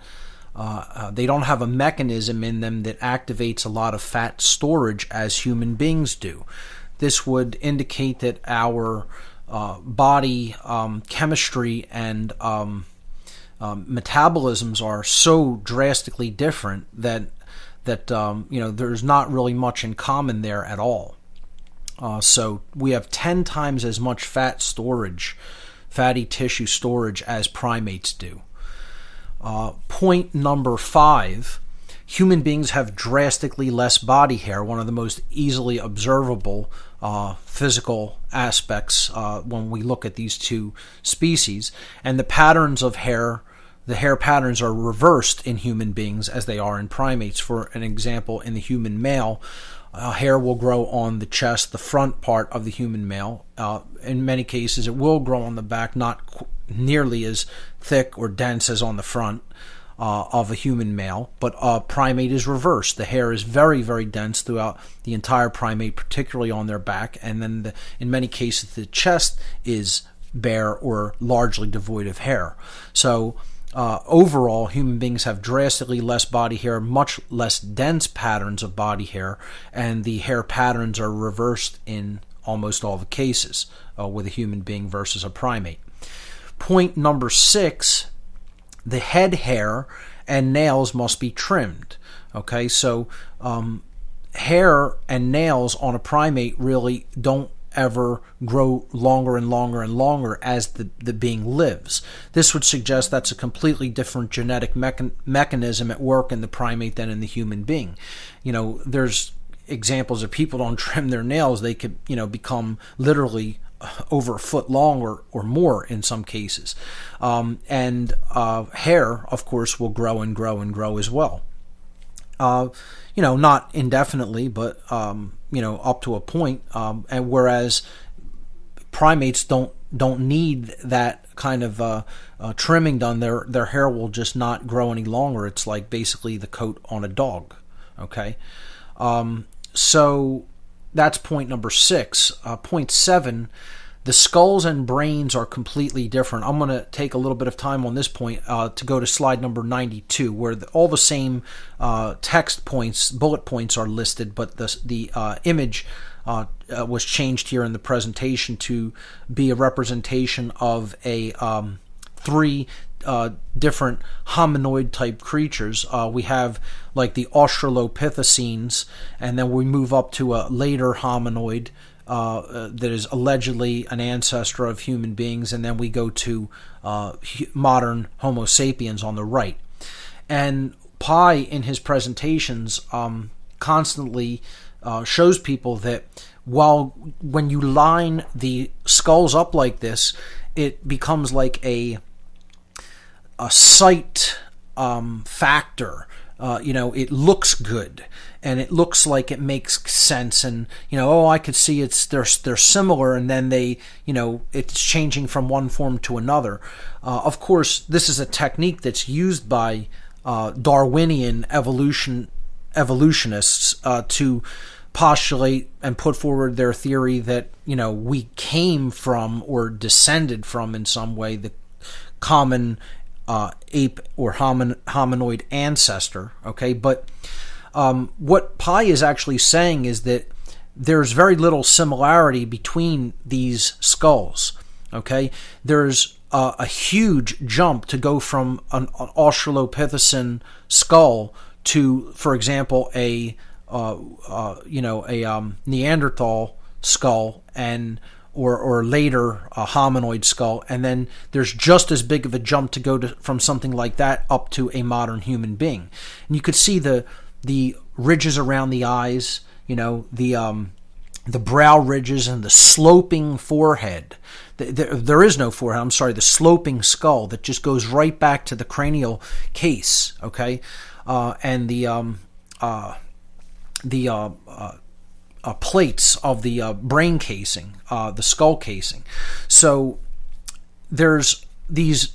they don't have a mechanism in them that activates a lot of fat storage as human beings do. This would indicate that our body chemistry and metabolisms are so drastically different that there's not really much in common there at all. So we have 10 times as much fat storage fatty tissue storage as primates do. Point number 5, human beings have drastically less body hair, one of the most easily observable physical aspects when we look at these two species. And the patterns of hair, the hair patterns are reversed in human beings as they are in primates. For an example, in the human male, hair will grow on the chest, the front part of the human male. In many cases, it will grow on the back, not nearly as thick or dense as on the front of a human male, but a primate is reversed. The hair is very, very dense throughout the entire primate, particularly on their back, and then in many cases the chest is bare or largely devoid of hair. So overall, human beings have drastically less body hair, much less dense patterns of body hair, and the hair patterns are reversed in almost all the cases with a human being versus a primate. Point number 6, the head hair and nails must be trimmed. Okay, so hair and nails on a primate really don't ever grow longer and longer and longer as the being lives. This would suggest that's a completely different genetic mechanism at work in the primate than in the human being. You know, there's examples of people don't trim their nails, they could, become literally over a foot long or more in some cases. And hair, of course, will grow and grow and grow as well. Not indefinitely, but, up to a point. And whereas primates don't need that kind of trimming done, their hair will just not grow any longer. It's like basically the coat on a dog. Okay. So that's point number 6. Point 7, the skulls and brains are completely different. I'm going to take a little bit of time on this point to go to slide number 92, where all the same text points, bullet points are listed, but the image was changed here in the presentation to be a representation of a 3 different hominoid type creatures. We have like the Australopithecines, and then we move up to a later hominoid that is allegedly an ancestor of human beings, and then we go to modern Homo sapiens on the right. And Pi, in his presentations, constantly shows people that when you line the skulls up like this, it becomes like a sight factor. It looks good, and it looks like it makes sense, and I could see they're similar, and then it's changing from one form to another. Of course, this is a technique that's used by Darwinian evolutionists to postulate and put forward their theory that we came from or descended from in some way the common ape or hominoid ancestor. Okay, but what Pi is actually saying is that there's very little similarity between these skulls. Okay, there's a huge jump to go from an Australopithecine skull to, for example, a Neanderthal skull or later a hominoid skull, and then there's just as big of a jump to go from something like that up to a modern human being. And you could see the ridges around the eyes, the brow ridges and the sloping forehead. There is no forehead, I'm sorry, the sloping skull that just goes right back to the cranial case, okay? And the plates of the brain casing, the skull casing. So there's these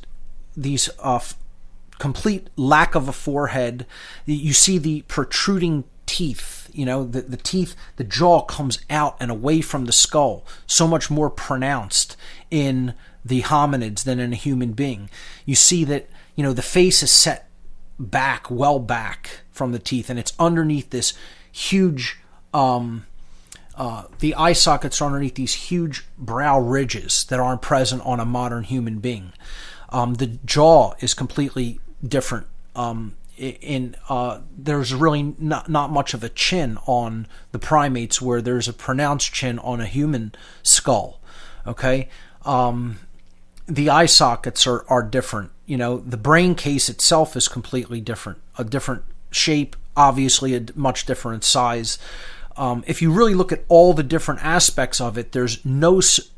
complete lack of a forehead. You see the protruding teeth. The teeth, the jaw comes out and away from the skull, so much more pronounced in the hominids than in a human being. You see that the face is set back, well back from the teeth, and it's underneath this huge the eye sockets are underneath these huge brow ridges that aren't present on a modern human being. The jaw is completely different. There's really not much of a chin on the primates, where there's a pronounced chin on a human skull. Okay, the eye sockets are different. The brain case itself is completely different, a different shape, obviously a much different size. If you really look at all the different aspects of it, there's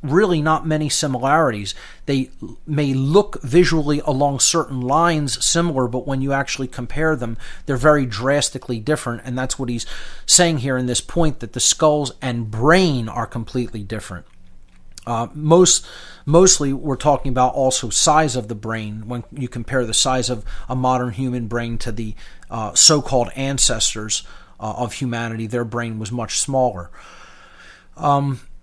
really not many similarities. They may look visually along certain lines similar, but when you actually compare them, they're very drastically different. And that's what he's saying here in this point, that the skulls and brain are completely different. Mostly we're talking about also size of the brain. When you compare the size of a modern human brain to the so-called ancestors of humanity, their brain was much smaller.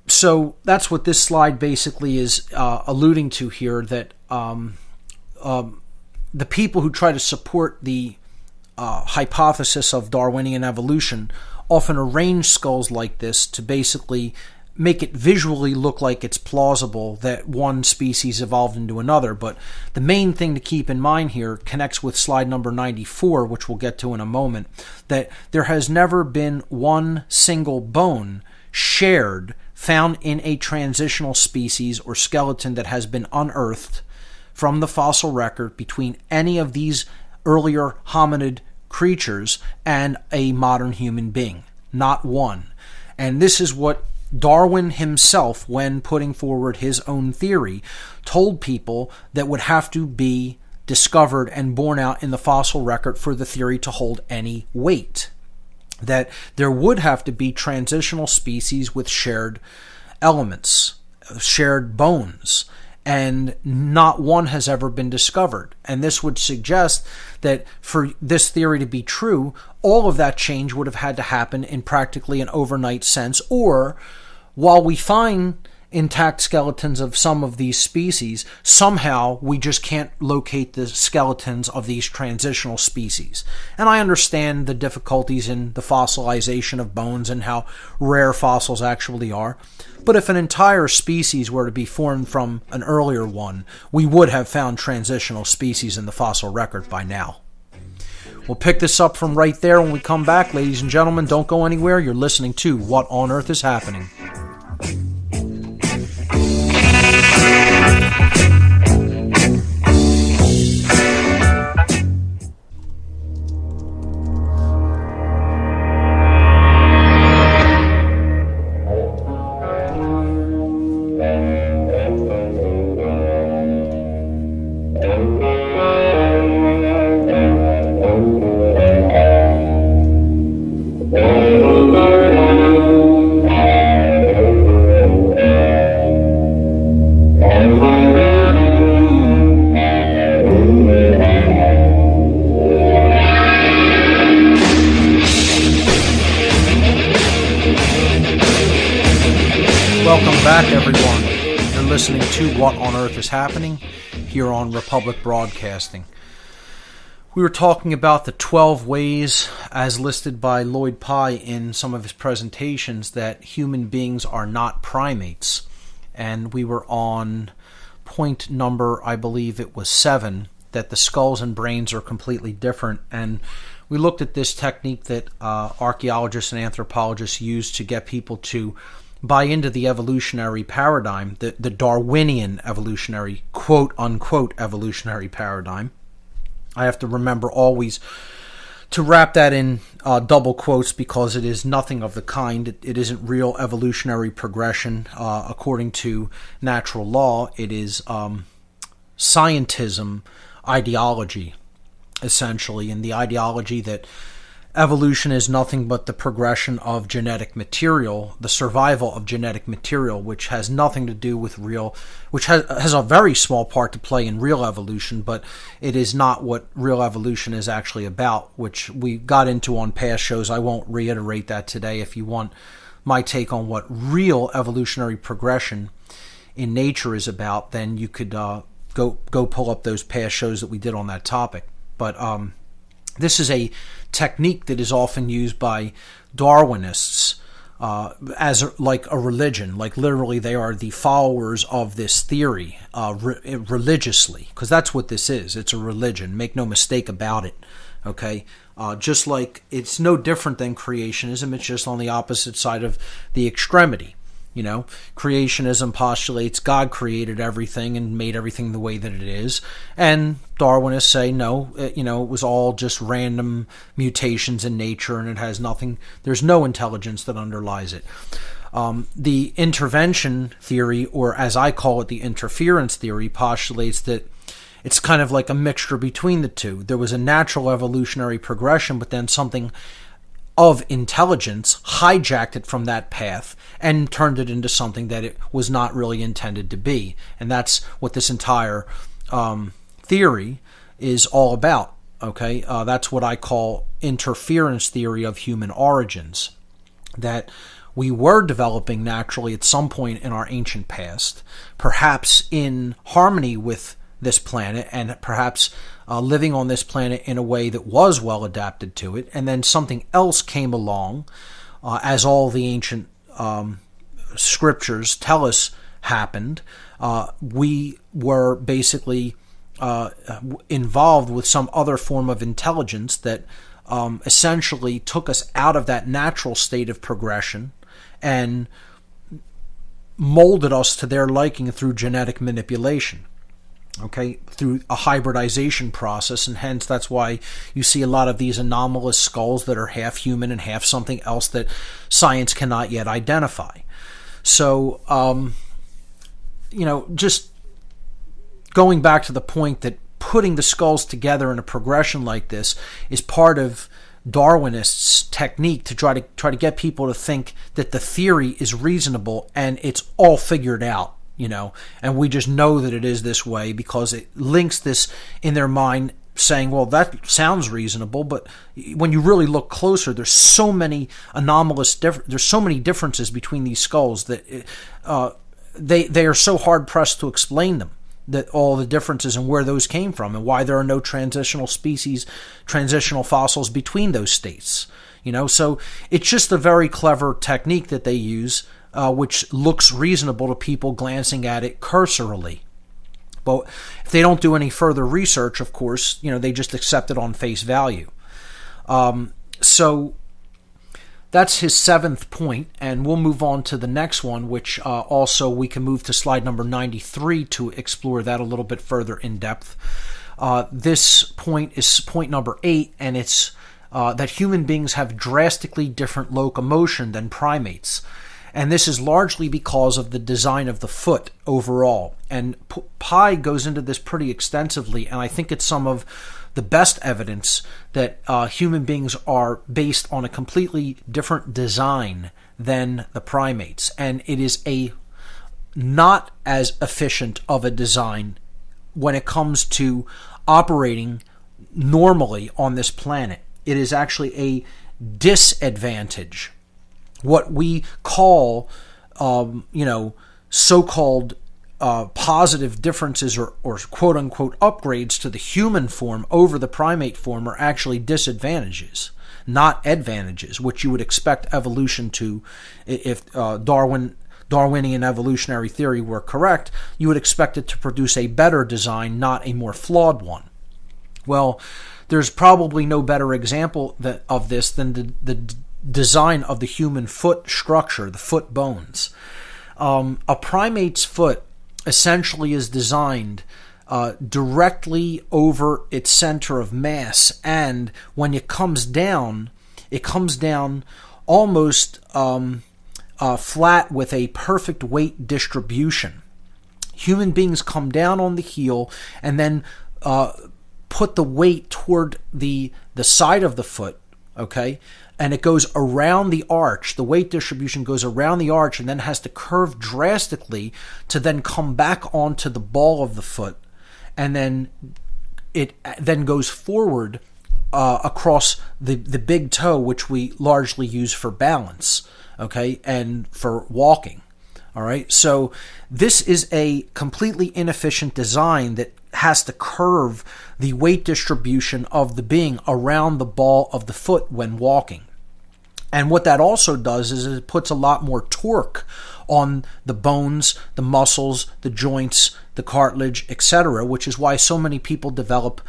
So that's what this slide basically is alluding to here, that the people who try to support the hypothesis of Darwinian evolution often arrange skulls like this to basically make it visually look like it's plausible that one species evolved into another. But the main thing to keep in mind here connects with slide number 94, which we'll get to in a moment, that there has never been one single bone shared found in a transitional species or skeleton that has been unearthed from the fossil record between any of these earlier hominid creatures and a modern human being. Not one. And this is what Darwin himself, when putting forward his own theory, told people that would have to be discovered and borne out in the fossil record for the theory to hold any weight. That there would have to be transitional species with shared elements, shared bones, and not one has ever been discovered. And this would suggest that for this theory to be true, all of that change would have had to happen in practically an overnight sense, or while we find intact skeletons of some of these species, somehow we just can't locate the skeletons of these transitional species. And I understand the difficulties in the fossilization of bones and how rare fossils actually are. But if an entire species were to be formed from an earlier one, we would have found transitional species in the fossil record by now. We'll pick this up from right there when we come back. Ladies and gentlemen, don't go anywhere. You're listening to What on Earth is Happening? Back, everyone. You're listening to What on Earth is Happening here on Republic Broadcasting. We were talking about the 12 ways, as listed by Lloyd in some of his presentations, that human beings are not primates. And we were on point number, I believe it was 7, that the skulls and brains are completely different. And we looked at this technique that archaeologists and anthropologists use to get people to buy into the evolutionary paradigm, the Darwinian evolutionary, quote-unquote evolutionary paradigm. I have to remember always to wrap that in double quotes, because it is nothing of the kind. It isn't real evolutionary progression according to natural law. It is scientism ideology, essentially, and the ideology that evolution is nothing but the progression of genetic material, the survival of genetic material, which has nothing to do with real, which has a very small part to play in real evolution, but it is not what real evolution is actually about, which we got into on past shows. I won't reiterate that today. If you want my take on what real evolutionary progression in nature is about, then you could go pull up those past shows that we did on that topic. But this is a technique that is often used by Darwinists as like a religion. Like literally they are the followers of this theory religiously, because that's what this is. It's a religion. Make no mistake about it. Okay? Just like it's no different than creationism. It's just on the opposite side of the extremity. Creationism postulates God created everything and made everything the way that it is. And Darwinists say, no, it was all just random mutations in nature and it has nothing, there's no intelligence that underlies it. The intervention theory, or as I call it, the interference theory, postulates that it's kind of like a mixture between the two. There was a natural evolutionary progression, but then something of intelligence hijacked it from that path and turned it into something that it was not really intended to be. And that's what this entire theory is all about. Okay, that's what I call interference theory of human origins. That we were developing naturally at some point in our ancient past, perhaps in harmony with this planet and perhaps living on this planet in a way that was well adapted to it, and then something else came along, as all the ancient scriptures tell us happened. We were basically involved with some other form of intelligence that essentially took us out of that natural state of progression and molded us to their liking through genetic manipulation. Okay, through a hybridization process, and hence that's why you see a lot of these anomalous skulls that are half human and half something else that science cannot yet identify. So, just going back to the point that putting the skulls together in a progression like this is part of Darwinists' technique to try to get people to think that the theory is reasonable and it's all figured out. And we just know that it is this way because it links this in their mind saying, well, that sounds reasonable, but when you really look closer, there's so many there's so many differences between these skulls that they are so hard-pressed to explain them, that all the differences and where those came from and why there are no transitional fossils between those states. So it's just a very clever technique that they use, which looks reasonable to people glancing at it cursorily. But if they don't do any further research, of course, they just accept it on face value. So that's his 7th point, and we'll move on to the next one, which also we can move to slide number 93 to explore that a little bit further in depth. This point is point number 8, and it's that human beings have drastically different locomotion than primates. And this is largely because of the design of the foot overall. And Pi goes into this pretty extensively, and I think it's some of the best evidence that human beings are based on a completely different design than the primates. And it is a not as efficient of a design when it comes to operating normally on this planet. It is actually a disadvantage. What we call, so-called positive differences or quote-unquote upgrades to the human form over the primate form are actually disadvantages, not advantages, which you would expect evolution to, if Darwinian evolutionary theory were correct, you would expect it to produce a better design, not a more flawed one. Well, there's probably no better example of this than the design of the human foot structure, the foot bones. A primate's foot essentially is designed directly over its center of mass, and when it comes down almost flat with a perfect weight distribution. Human beings come down on the heel and then put the weight toward the side of the foot, okay? And it goes around the arch. The weight distribution goes around the arch and then has to curve drastically to then come back onto the ball of the foot. And then it then goes forward across the big toe, which we largely use for balance, okay, and for walking. All right, so this is a completely inefficient design that has to curve the weight distribution of the being around the ball of the foot when walking. And what that also does is it puts a lot more torque on the bones, the muscles, the joints, the cartilage, etc., which is why so many people develop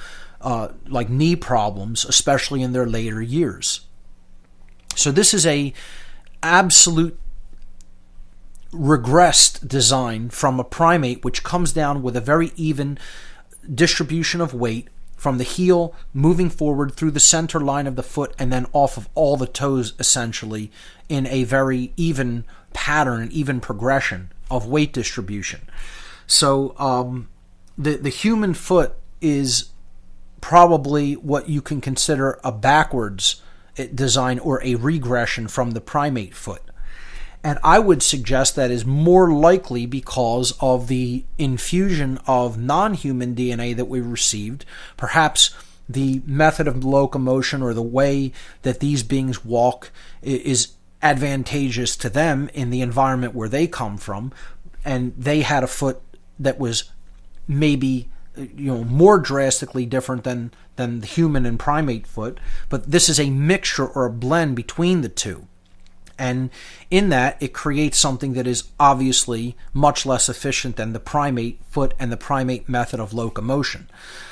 like knee problems, especially in their later years. So this is a absolute regressed design from a primate, which comes down with a very even distribution of weight from the heel moving forward through the center line of the foot and then off of all the toes, essentially in a very even pattern and even progression of weight distribution. So the human foot is probably what you can consider a backwards design or a regression from the primate foot. And I would suggest that is more likely because of the infusion of non-human DNA that we received. Perhaps the method of locomotion or the way that these beings walk is advantageous to them in the environment where they come from, and they had a foot that was maybe more drastically different than the human and primate foot. But this is a mixture or a blend between the two. And in that, it creates something that is obviously much less efficient than the primate foot and the primate method of locomotion.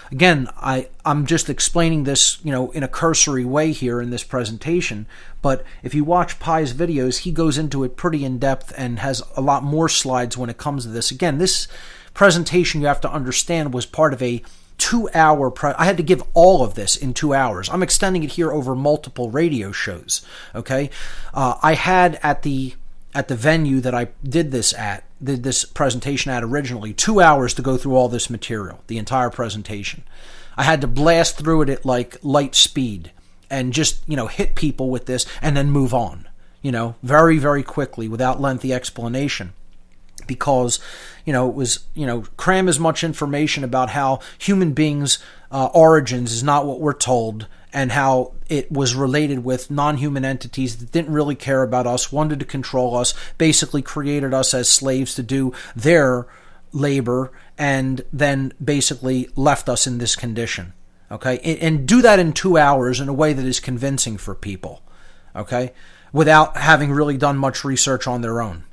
Again, I'm just explaining this, in a cursory way here in this presentation, but if you watch Pi's videos, he goes into it pretty in depth and has a lot more slides when it comes to this. Again, this presentation, you have to understand, was part of a 2-hour I had to give all of this in 2 hours. I'm extending it here over multiple radio shows. Okay, I had at the venue that I did this presentation at originally 2 hours to go through all this material, the entire presentation. I had to blast through it at like light speed and just hit people with this and then move on. Very, very quickly without lengthy explanation. Because, it was, cram as much information about how human beings' origins is not what we're told, and how it was related with non-human entities that didn't really care about us, wanted to control us, basically created us as slaves to do their labor, and then basically left us in this condition. Okay? And do that in 2 hours in a way that is convincing for people. Okay? Without having really done much research on their own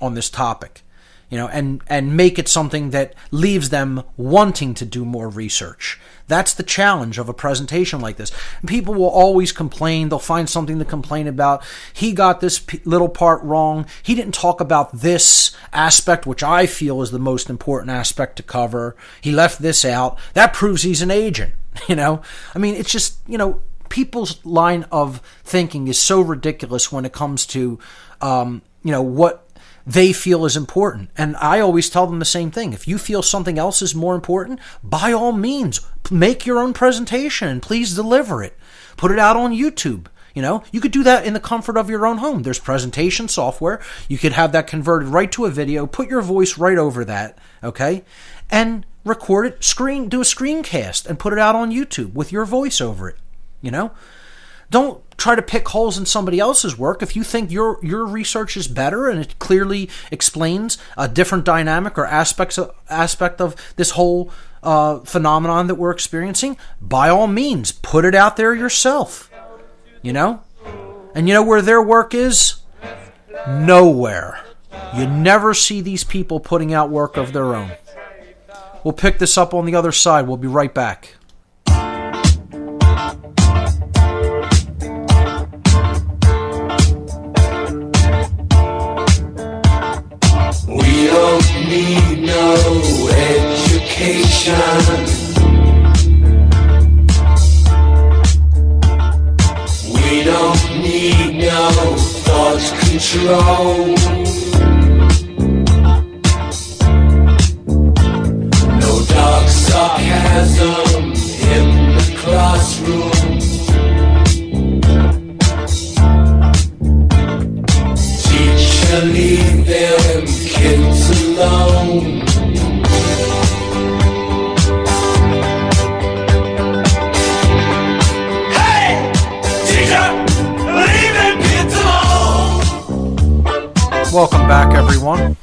on this topic. And make it something that leaves them wanting to do more research. That's the challenge of a presentation like this. And people will always complain. They'll find something to complain about. He got this little part wrong. He didn't talk about this aspect, which I feel is the most important aspect to cover. He left this out. That proves he's an agent. It's just, people's line of thinking is so ridiculous when it comes to, what they feel is important. And I always tell them the same thing. If you feel something else is more important, by all means, make your own presentation and please deliver it. Put it out on YouTube. You could do that in the comfort of your own home. There's presentation software. You could have that converted right to a video, put your voice right over that, okay? And record it, do a screencast and put it out on YouTube with your voice over it, Don't try to pick holes in somebody else's work. If you think your research is better and it clearly explains a different dynamic or aspect of this whole phenomenon that we're experiencing, by all means, put it out there yourself. And where their work is? Nowhere. You never see these people putting out work of their own. We'll pick this up on the other side. We'll be right back. We don't need no education. We don't need no thought control. No dark sarcasm in the classroom. Teacher, leave them kids alone. Hey! Teacher! Leave them kids alone! Welcome back, everyone.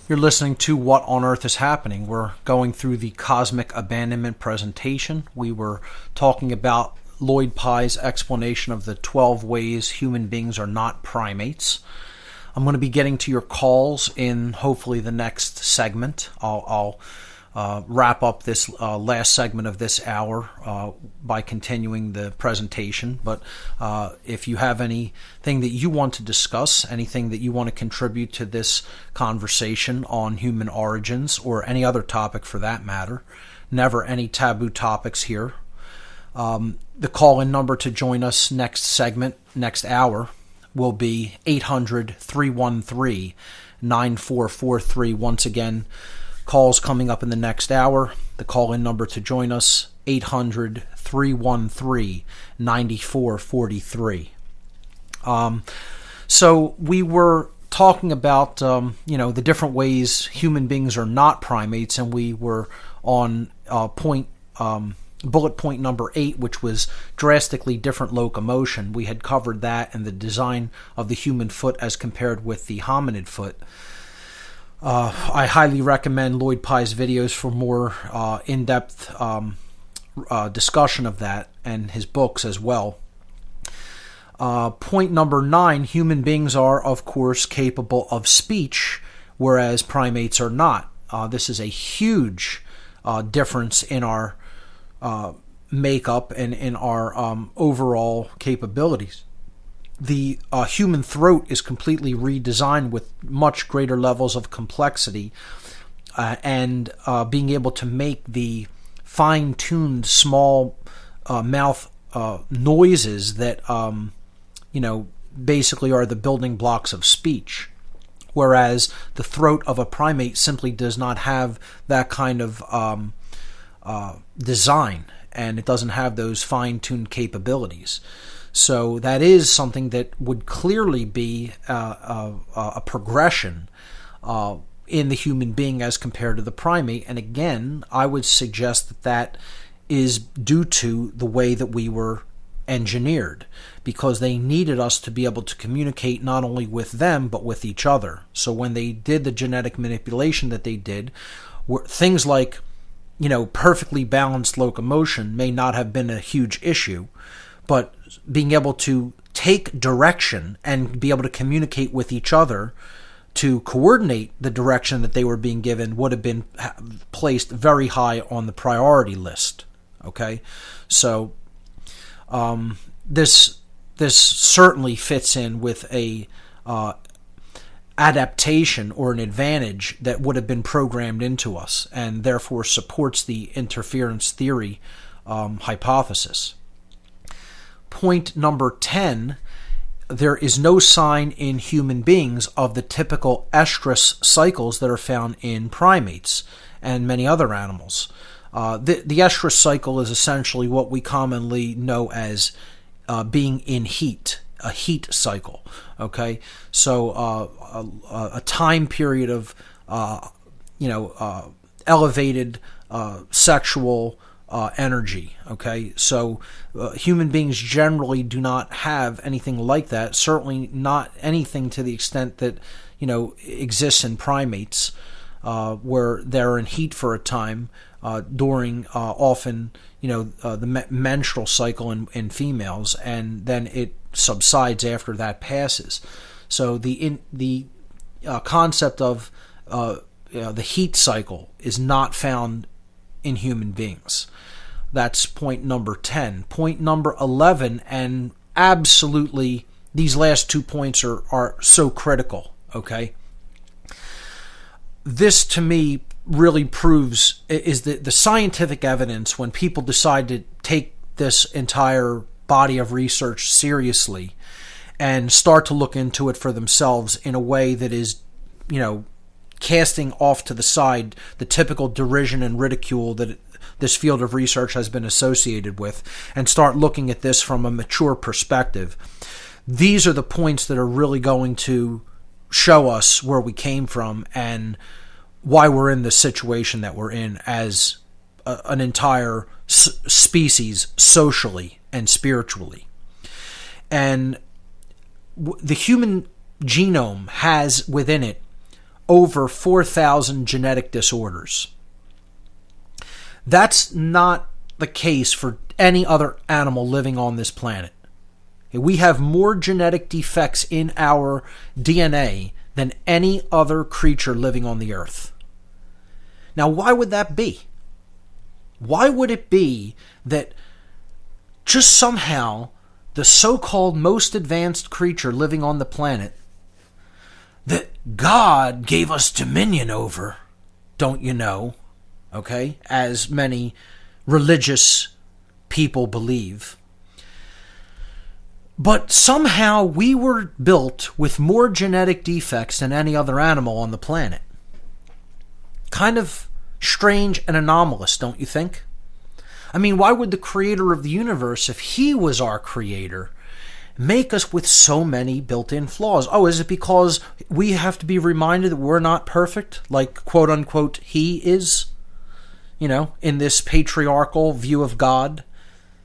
You're listening to What on Earth is Happening. We're going through the Cosmic Abandonment presentation. We were talking about Lloyd Pi's explanation of the 12 ways human beings are not primates. I'm going to be getting to your calls in hopefully the next segment. I'll wrap up this last segment of this hour by continuing the presentation. But if you have anything that you want to discuss, anything that you want to contribute to this conversation on human origins, or any other topic for that matter, never any taboo topics here. The call-in number to join us next segment, next hour, will be 800-313-9443. Once again, calls coming up in the next hour. The call-in number to join us, 800-313-9443. So we were talking about, the different ways human beings are not primates, and we were on bullet point number 8, which was drastically different locomotion. We had covered that and the design of the human foot as compared with the hominid foot. I highly recommend Lloyd Pye's videos for more in-depth discussion of that, and his books as well. Point number 9, human beings are, of course, capable of speech, whereas primates are not. This is a huge difference in our makeup and in our overall capabilities. The human throat is completely redesigned with much greater levels of complexity, and being able to make the fine-tuned small mouth noises that basically are the building blocks of speech, whereas the throat of a primate simply does not have that kind of design, and it doesn't have those fine-tuned capabilities. So that is something that would clearly be a progression in the human being as compared to the primate. And again, I would suggest that that is due to the way that we were engineered, because they needed us to be able to communicate not only with them but with each other. So when they did the genetic manipulation that they did, things like perfectly balanced locomotion may not have been a huge issue, but being able to take direction and be able to communicate with each other to coordinate the direction that they were being given would have been placed very high on the priority list. Okay, so this certainly fits in with a adaptation or an advantage that would have been programmed into us, and therefore supports the interference theory hypothesis. Point number 10, there is no sign in human beings of the typical estrus cycles that are found in primates and many other animals. The estrus cycle is essentially what we commonly know as being in heat, a heat cycle. Okay, so a time period of elevated sexual energy. Okay, so human beings generally do not have anything like that. Certainly not anything to the extent that exists in primates, where they're in heat for a time during often the menstrual cycle in females, and then it subsides after that passes. So the concept of the heat cycle is not found in human beings. That's point number 10. Point number 11, and absolutely these last 2 points are so critical. Okay, this to me really proves is the scientific evidence when people decide to take this entire body of research seriously and start to look into it for themselves in a way that is, casting off to the side the typical derision and ridicule that this field of research has been associated with, and start looking at this from a mature perspective. These are the points that are really going to show us where we came from and why we're in the situation that we're in as an entire species, socially and spiritually. And the human genome has within it over 4,000 genetic disorders. That's not the case for any other animal living on this planet. We have more genetic defects in our DNA than any other creature living on the earth. Now, why would that be? Why would it be that just somehow the so-called most advanced creature living on the planet that God gave us dominion over, don't you know, okay, as many religious people believe, but somehow we were built with more genetic defects than any other animal on the planet? Kind of strange and anomalous, don't you think? I mean, why would the creator of the universe, if he was our creator, make us with so many built-in flaws? Oh, is it because we have to be reminded that we're not perfect, like quote-unquote he is? You know, in this patriarchal view of God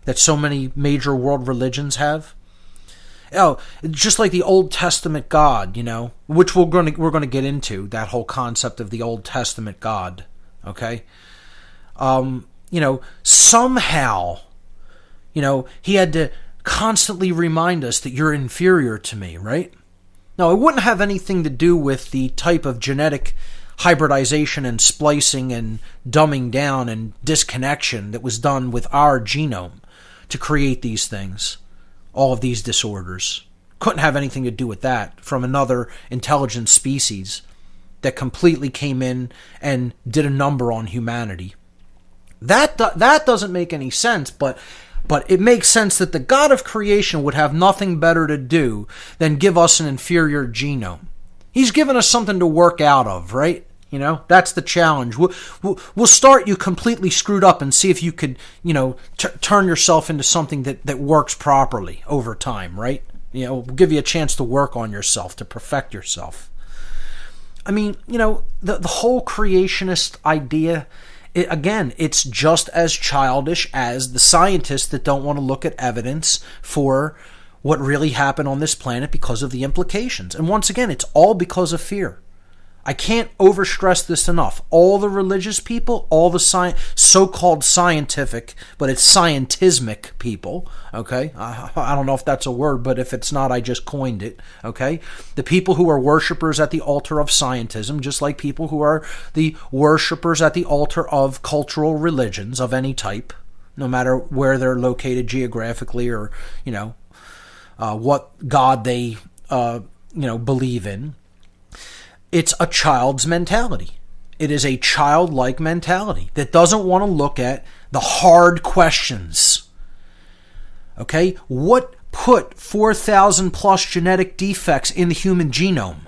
that so many major world religions have? Oh, just like the Old Testament God, you know, which we're going to get into, that whole concept of the Old Testament God, okay? You know, somehow, you know, he had to constantly remind us that you're inferior to me, right? Now, it wouldn't have anything to do with the type of genetic hybridization and splicing and dumbing down and disconnection that was done with our genome to create these things, all of these disorders. Couldn't have anything to do with that from another intelligent species that completely came in and did a number on humanity. That doesn't make any sense, but it makes sense that the God of creation would have nothing better to do than give us an inferior genome. He's given us something to work out of, right? You know, that's the challenge. We'll start you completely screwed up and see if you could, you know, turn yourself into something that works properly over time, right? You know, we'll give you a chance to work on yourself, to perfect yourself. I mean, you know, the whole creationist idea, it's just as childish as the scientists that don't want to look at evidence for what really happened on this planet because of the implications. And once again, it's all because of fear. I can't overstress this enough. All the religious people, all the so-called scientific, but it's scientismic people, okay? I don't know if that's a word, but if it's not, I just coined it, okay? The people who are worshipers at the altar of scientism, just like people who are the worshipers at the altar of cultural religions of any type, no matter where they're located geographically or, you know, what God they, believe in. It's a child's mentality. It is a childlike mentality that doesn't want to look at the hard questions. Okay? What put 4,000 plus genetic defects in the human genome?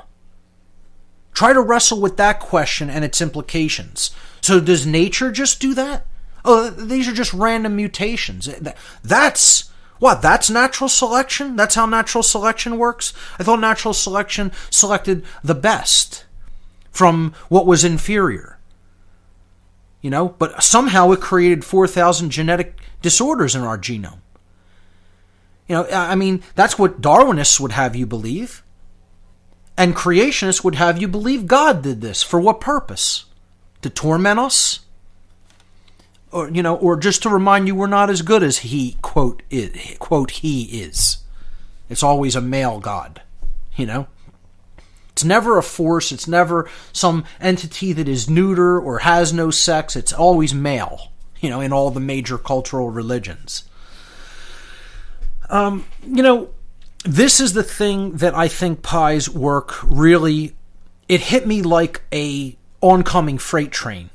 Try to wrestle with that question and its implications. So does nature just do that? Oh, these are just random mutations. That's what? That's natural selection? That's how natural selection works? I thought natural selection selected the best from what was inferior. You know, but somehow it created 4,000 genetic disorders in our genome. You know, I mean, that's what Darwinists would have you believe. And creationists would have you believe God did this. For what purpose? To torment us? Or, you know, or just to remind you we're not as good as he, quote, he is. It's always a male God, you know? It's never a force. It's never some entity that is neuter or has no sex. It's always male, you know, in all the major cultural religions. You know, this is the thing that I think Pi's work really, it hit me like a oncoming freight train.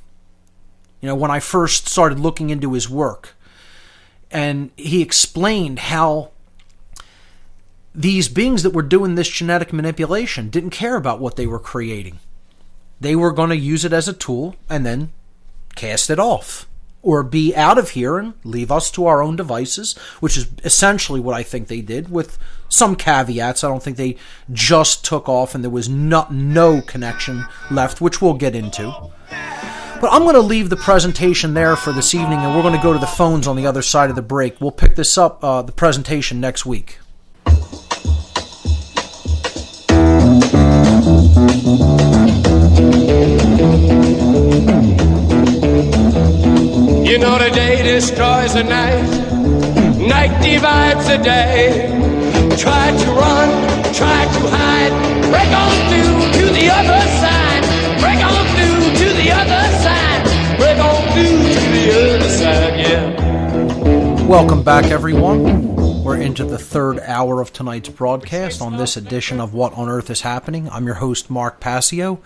You know, when I first started looking into his work, and he explained how these beings that were doing this genetic manipulation didn't care about what they were creating. They were going to use it as a tool and then cast it off, or be out of here and leave us to our own devices, which is essentially what I think they did, with some caveats. I don't think they just took off and there was no connection left, which we'll get into. But I'm going to leave the presentation there for this evening, and we're going to go to the phones on the other side of the break. We'll pick this up, the presentation, next week. You know the day destroys the night, night divides the day. Try to run, try to hide, break on through to the other side, break on through to the other side. Welcome back, everyone. We're into the third hour of tonight's broadcast on this edition of What on Earth is Happening. I'm your host, Mark Passio.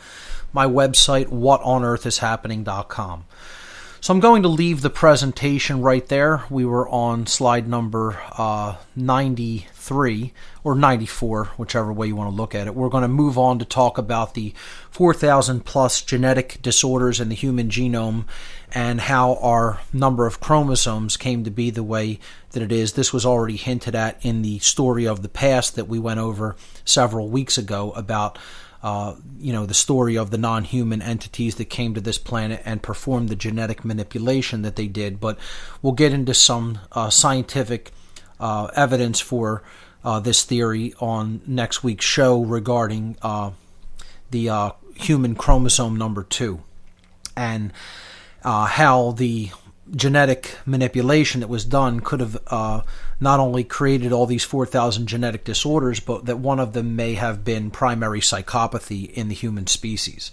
My website, whatonearthishappening.com. So I'm going to leave the presentation right there. We were on slide number 93 or 94, whichever way you want to look at it. We're going to move on to talk about the 4,000 plus genetic disorders in the human genome and how our number of chromosomes came to be the way that it is. This was already hinted at in the story of the past that we went over several weeks ago about the story of the non-human entities that came to this planet and performed the genetic manipulation that they did. But we'll get into some scientific evidence for this theory on next week's show regarding the human chromosome number 2 and how the genetic manipulation that was done could have not only created all these 4,000 genetic disorders, but that one of them may have been primary psychopathy in the human species.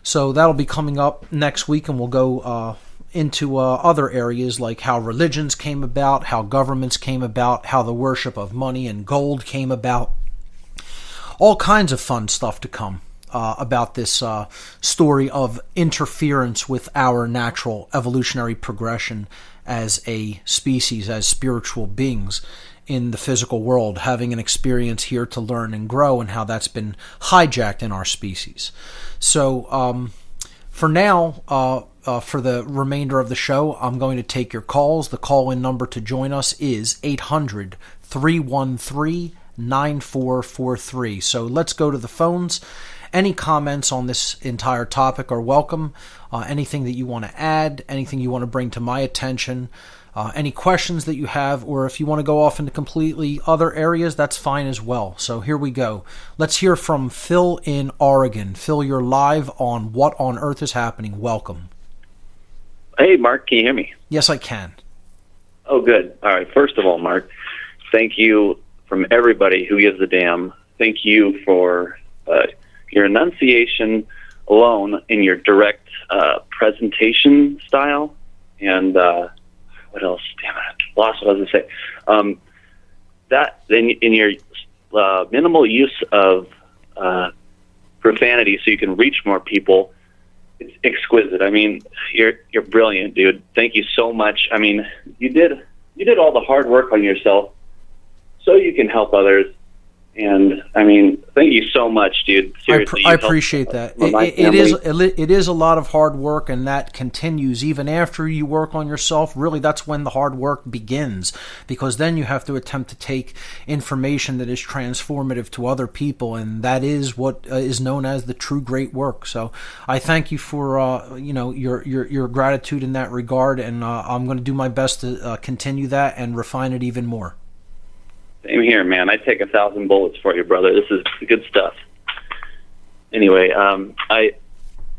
So that'll be coming up next week, and we'll go into other areas like how religions came about, how governments came about, how the worship of money and gold came about. All kinds of fun stuff to come about this story of interference with our natural evolutionary progression as a species, as spiritual beings in the physical world, having an experience here to learn and grow, and how that's been hijacked in our species. So for now, for the remainder of the show, I'm going to take your calls. The call-in number to join us is 800-313-9443. So let's go to the phones. Any comments on this entire topic are welcome. Anything that you want to add, anything you want to bring to my attention, any questions that you have, or if you want to go off into completely other areas, that's fine as well. So here we go. Let's hear from Phil in Oregon. Phil, you're live on What on Earth is Happening. Welcome. Hey, Mark, can you hear me? Yes, I can. Oh, good. All right. First of all, Mark, thank you from everybody who gives a damn. Thank you for your enunciation alone in your direct presentation style. And what else? Damn it, lost what I was going to say. That in your minimal use of profanity so you can reach more people, it's exquisite. I mean, you're brilliant, dude. Thank you so much. I mean, you did all the hard work on yourself so you can help others. And I mean, thank you so much, dude. Seriously, I appreciate that. It is a lot of hard work, and that continues even after you work on yourself. Really, that's when the hard work begins, because then you have to attempt to take information that is transformative to other people, and that is what is known as the true great work. So, I thank you for your gratitude in that regard, and I'm going to do my best to continue that and refine it even more. Same here, man. I'd take 1,000 bullets for you, brother. This is good stuff. Anyway, I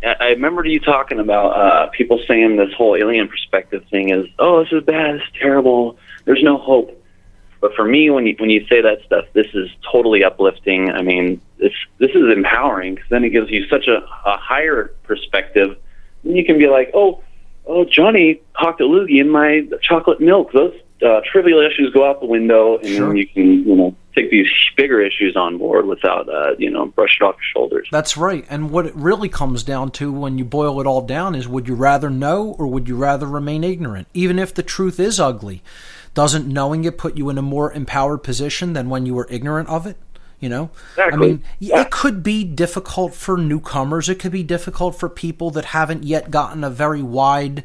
remember you talking about people saying this whole alien perspective thing is, oh, this is bad, it's terrible, there's no hope. But for me, when you say that stuff, this is totally uplifting. I mean, this is empowering, because then it gives you such a higher perspective. And you can be like, oh, Johnny hocked a loogie in my chocolate milk. Those trivial issues go out the window, and Sure. then you can, take these bigger issues on board without, brush it off your shoulders. That's right. And what it really comes down to when you boil it all down is, would you rather know or would you rather remain ignorant? Even if the truth is ugly, doesn't knowing it put you in a more empowered position than when you were ignorant of it? Exactly. I mean, Yeah. It could be difficult for newcomers. It could be difficult for people that haven't yet gotten a very wide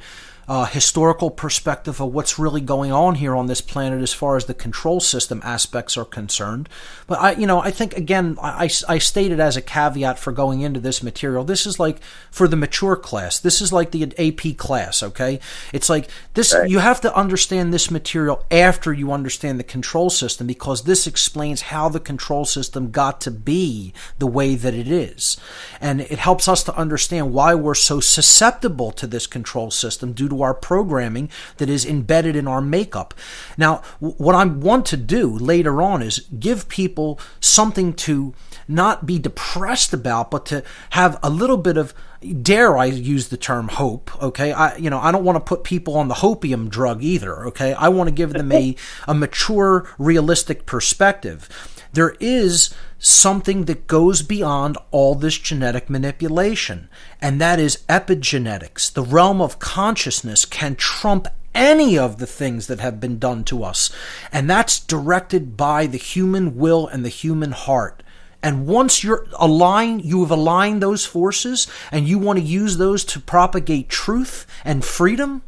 historical perspective of what's really going on here on this planet as far as the control system aspects are concerned. But I think, again, I stated as a caveat for going into this material, this is like for the mature class. This is like the AP class, okay? It's like this. Right. You have to understand this material after you understand the control system, because this explains how the control system got to be the way that it is. And it helps us to understand why we're so susceptible to this control system due to into our programming that is embedded in our makeup. Now, what I want to do later on is give people something to not be depressed about, but to have a little bit of, dare I use the term, hope, okay? I don't want to put people on the hopium drug either, okay? I want to give them a mature, realistic perspective. There is something that goes beyond all this genetic manipulation, and that is epigenetics. The realm of consciousness can trump any of the things that have been done to us, and that's directed by the human will and the human heart. And once you have aligned those forces, and you want to use those to propagate truth and freedom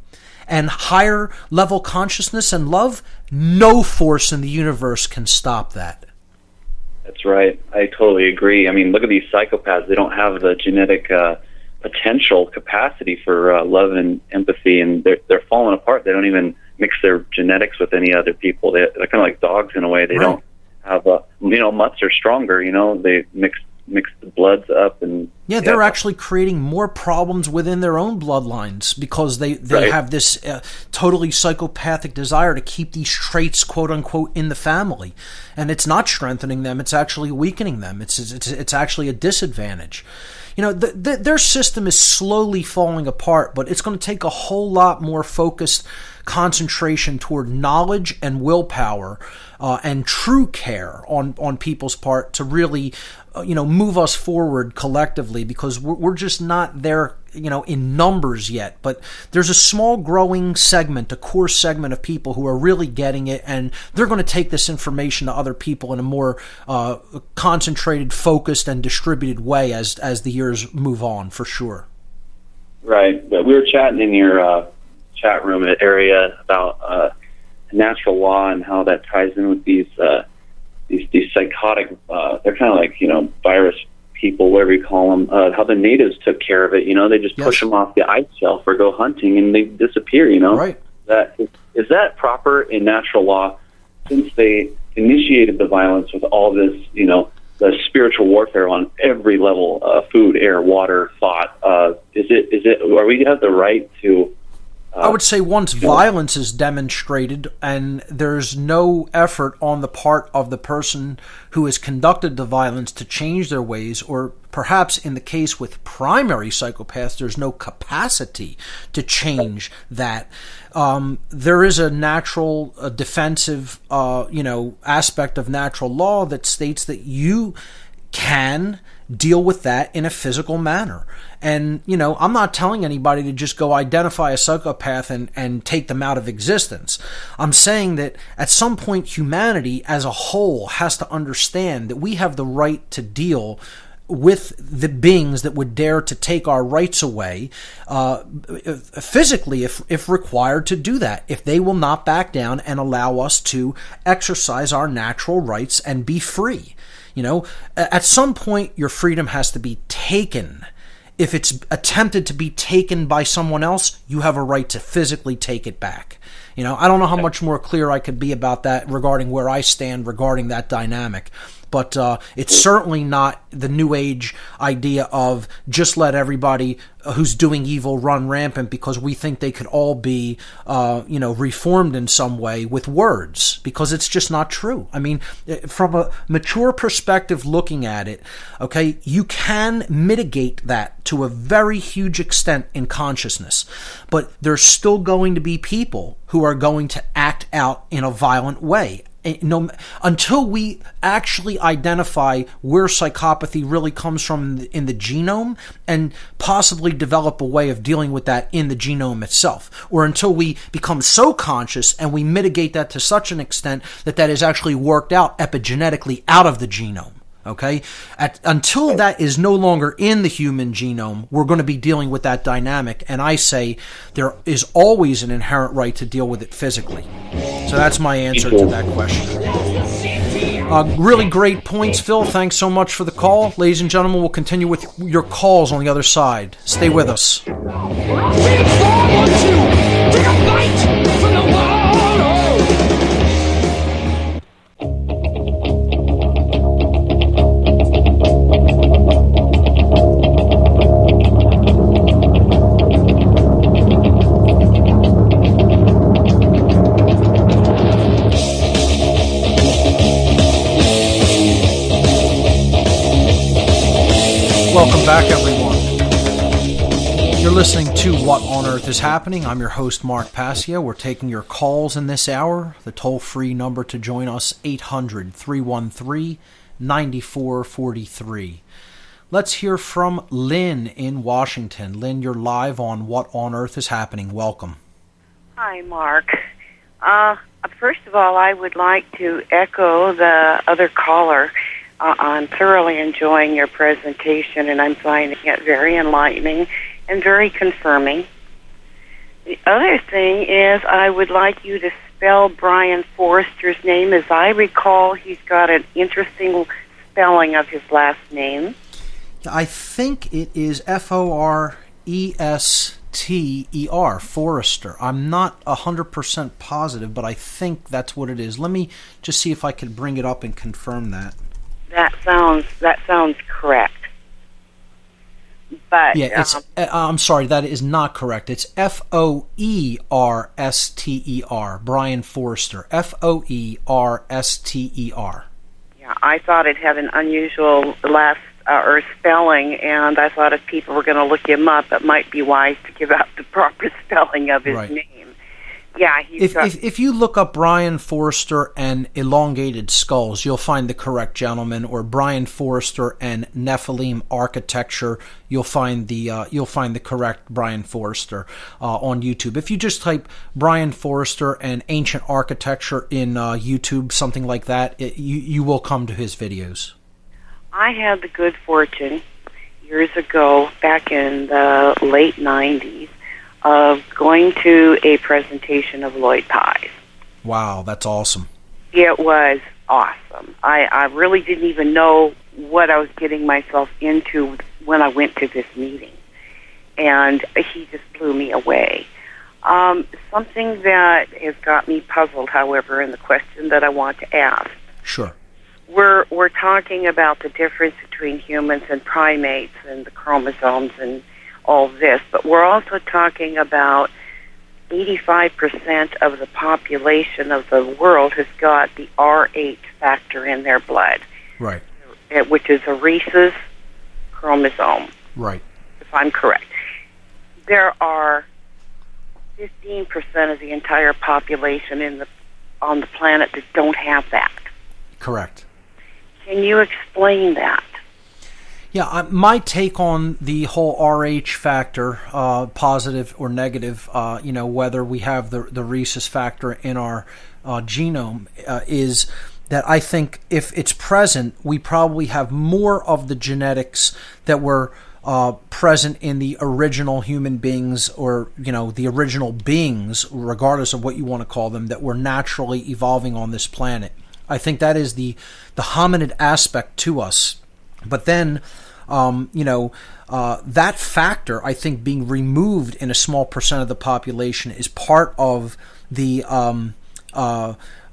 and higher level consciousness and love, no force in the universe can stop that. That's right. I totally agree. I mean, look at these psychopaths. They don't have the genetic potential capacity for love and empathy, and they're falling apart. They don't even mix their genetics with any other people. They're kind of like dogs in a way. They don't have mutts are stronger. They mix the bloods up, and they're actually creating more problems within their own bloodlines because they have this totally psychopathic desire to keep these traits, quote unquote, in the family, and it's not strengthening them; it's actually weakening them. It's actually a disadvantage. Their system is slowly falling apart, but it's going to take a whole lot more focused concentration toward knowledge and willpower and true care on people's part to really move us forward collectively, because we're just not there in numbers yet. But there's a small growing segment, a core segment of people who are really getting it, and they're going to take this information to other people in a more concentrated, focused, and distributed way as the years move on, for sure. Right. But we were chatting in your chat room area about natural law and how that ties in with these psychotic, they're kind of like, virus people, whatever you call them, how the natives took care of it. They just push them off the ice shelf or go hunting and they disappear, Right. Is that proper in natural law, since they initiated the violence with all this, the spiritual warfare on every level, food, air, water, thought, are we have the right to... I would say once violence is demonstrated and there's no effort on the part of the person who has conducted the violence to change their ways, or perhaps in the case with primary psychopaths, there's no capacity to change that. There is a natural defensive aspect of natural law that states that you can deal with that in a physical manner. And, I'm not telling anybody to just go identify a psychopath and take them out of existence. I'm saying that at some point humanity as a whole has to understand that we have the right to deal with the beings that would dare to take our rights away physically if required to do that, if they will not back down and allow us to exercise our natural rights and be free. At some point your freedom has to be taken. If it's attempted to be taken by someone else, you have a right to physically take it back. I don't know how much more clear I could be about that regarding where I stand regarding that dynamic. But it's certainly not the New Age idea of just let everybody who's doing evil run rampant because we think they could all be, reformed in some way with words, because it's just not true. I mean, from a mature perspective looking at it, okay, you can mitigate that to a very huge extent in consciousness, but there's still going to be people who are going to act out in a violent way. Until we actually identify where psychopathy really comes from in the genome and possibly develop a way of dealing with that in the genome itself, or until we become so conscious and we mitigate that to such an extent that is actually worked out epigenetically out of the genome. Okay? Until that is no longer in the human genome, we're going to be dealing with that dynamic, and I say there is always an inherent right to deal with it physically. So that's my answer to that question. Really great points, Phil. Thanks so much for the call. Ladies and gentlemen, we'll continue with your calls on the other side. Stay with us. Welcome back, everyone. You're listening to What on Earth is Happening. I'm your host, Mark Passio. We're taking your calls in this hour. The toll-free number to join us, 800-313-9443. Let's hear from Lynn in Washington. Lynn, you're live on What on Earth is Happening. Welcome. Hi, Mark. First of all, I would like to echo the other caller. I'm thoroughly enjoying your presentation, and I'm finding it very enlightening and very confirming. The other thing is I would like you to spell Brian Forrester's name. As I recall, he's got an interesting spelling of his last name. I think it is Forester, Forrester. I'm not 100% positive, but I think that's what it is. Let me just see if I can bring it up and confirm that. That sounds correct. But yeah, it's. I'm sorry, that is not correct. It's Foerster, Brian Forrester, Foerster. Yeah, I thought it had an unusual last or spelling, and I thought if people were going to look him up, it might be wise to give out the proper spelling of his name. Yeah, if you look up Brian Forrester and elongated skulls, you'll find the correct gentleman, or Brian Forrester and Nephilim architecture, you'll find the correct Brian Forrester on YouTube. If you just type Brian Forrester and ancient architecture in YouTube, something like that, you will come to his videos. I had the good fortune years ago, back in the late 90s, of going to a presentation of Lloyd pies. Wow, that's awesome. It was awesome. I really didn't even know what I was getting myself into when I went to this meeting. And he just blew me away. Something that has got me puzzled, however, in the question that I want to ask. Sure. We're talking about the difference between humans and primates and the chromosomes and all this, but we're also talking about 85% of the population of the world has got the Rh factor in their blood. Right. Which is a rhesus chromosome. Right. If I'm correct. There are 15% of the entire population on the planet that don't have that. Correct. Can you explain that? Yeah, my take on the whole Rh factor, positive or negative, whether we have the rhesus factor in our genome, is that I think if it's present, we probably have more of the genetics that were present in the original human beings, or the original beings, regardless of what you want to call them, that were naturally evolving on this planet. I think that is the hominid aspect to us. But then, that factor, I think, being removed in a small percent of the population is part of the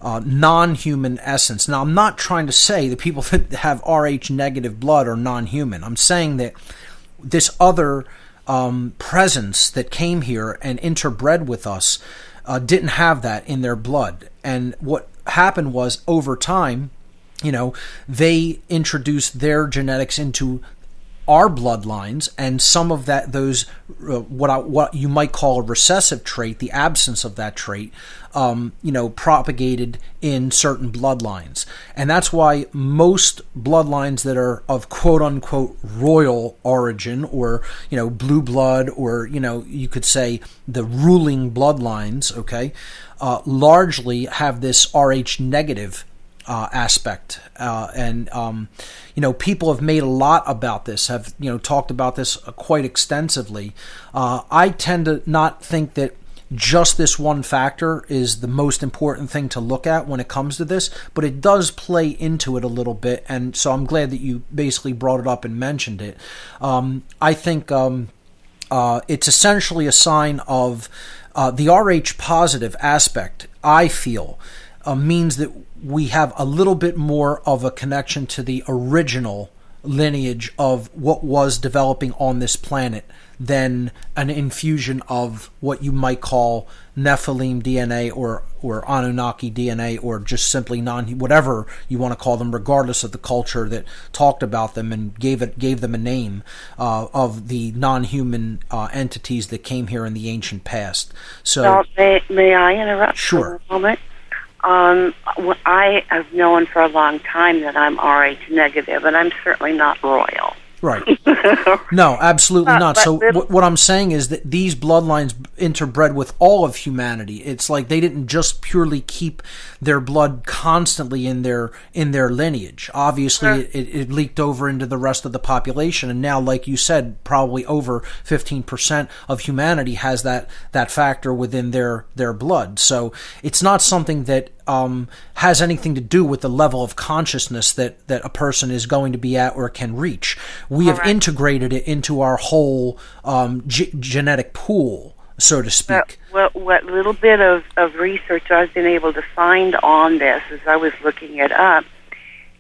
non-human essence. Now, I'm not trying to say the people that have Rh negative blood are non-human. I'm saying that this other presence that came here and interbred with us didn't have that in their blood. And what happened was, over time, they introduced their genetics into our bloodlines, and some of those what you might call a recessive trait, the absence of that trait, propagated in certain bloodlines. And that's why most bloodlines that are of quote unquote royal origin, or blue blood, or you could say the ruling bloodlines, largely have this Rh negative aspect, and people have made a lot about this, have talked about this quite extensively. I tend to not think that just this one factor is the most important thing to look at when it comes to this, but it does play into it a little bit, and so I'm glad that you basically brought it up and mentioned it. I think it's essentially a sign of the Rh positive aspect, I feel, means that we have a little bit more of a connection to the original lineage of what was developing on this planet than an infusion of what you might call Nephilim DNA or Anunnaki DNA, or just simply whatever you want to call them, regardless of the culture that talked about them and gave them a name, of the non-human entities that came here in the ancient past. So, may I interrupt Sure. for a moment? I have known for a long time that I'm Rh negative, and I'm certainly not royal. Right. No, absolutely not. But So what I'm saying is that these bloodlines interbred with all of humanity. It's like they didn't just purely keep their blood constantly in their lineage. Obviously, it leaked over into the rest of the population, and now, like you said, probably over 15% of humanity has that factor within their blood. So it's not something that has anything to do with the level of consciousness that a person is going to be at or can reach. We have integrated it into our whole genetic pool, so to speak. Well, what little bit of research I've been able to find on this as I was looking it up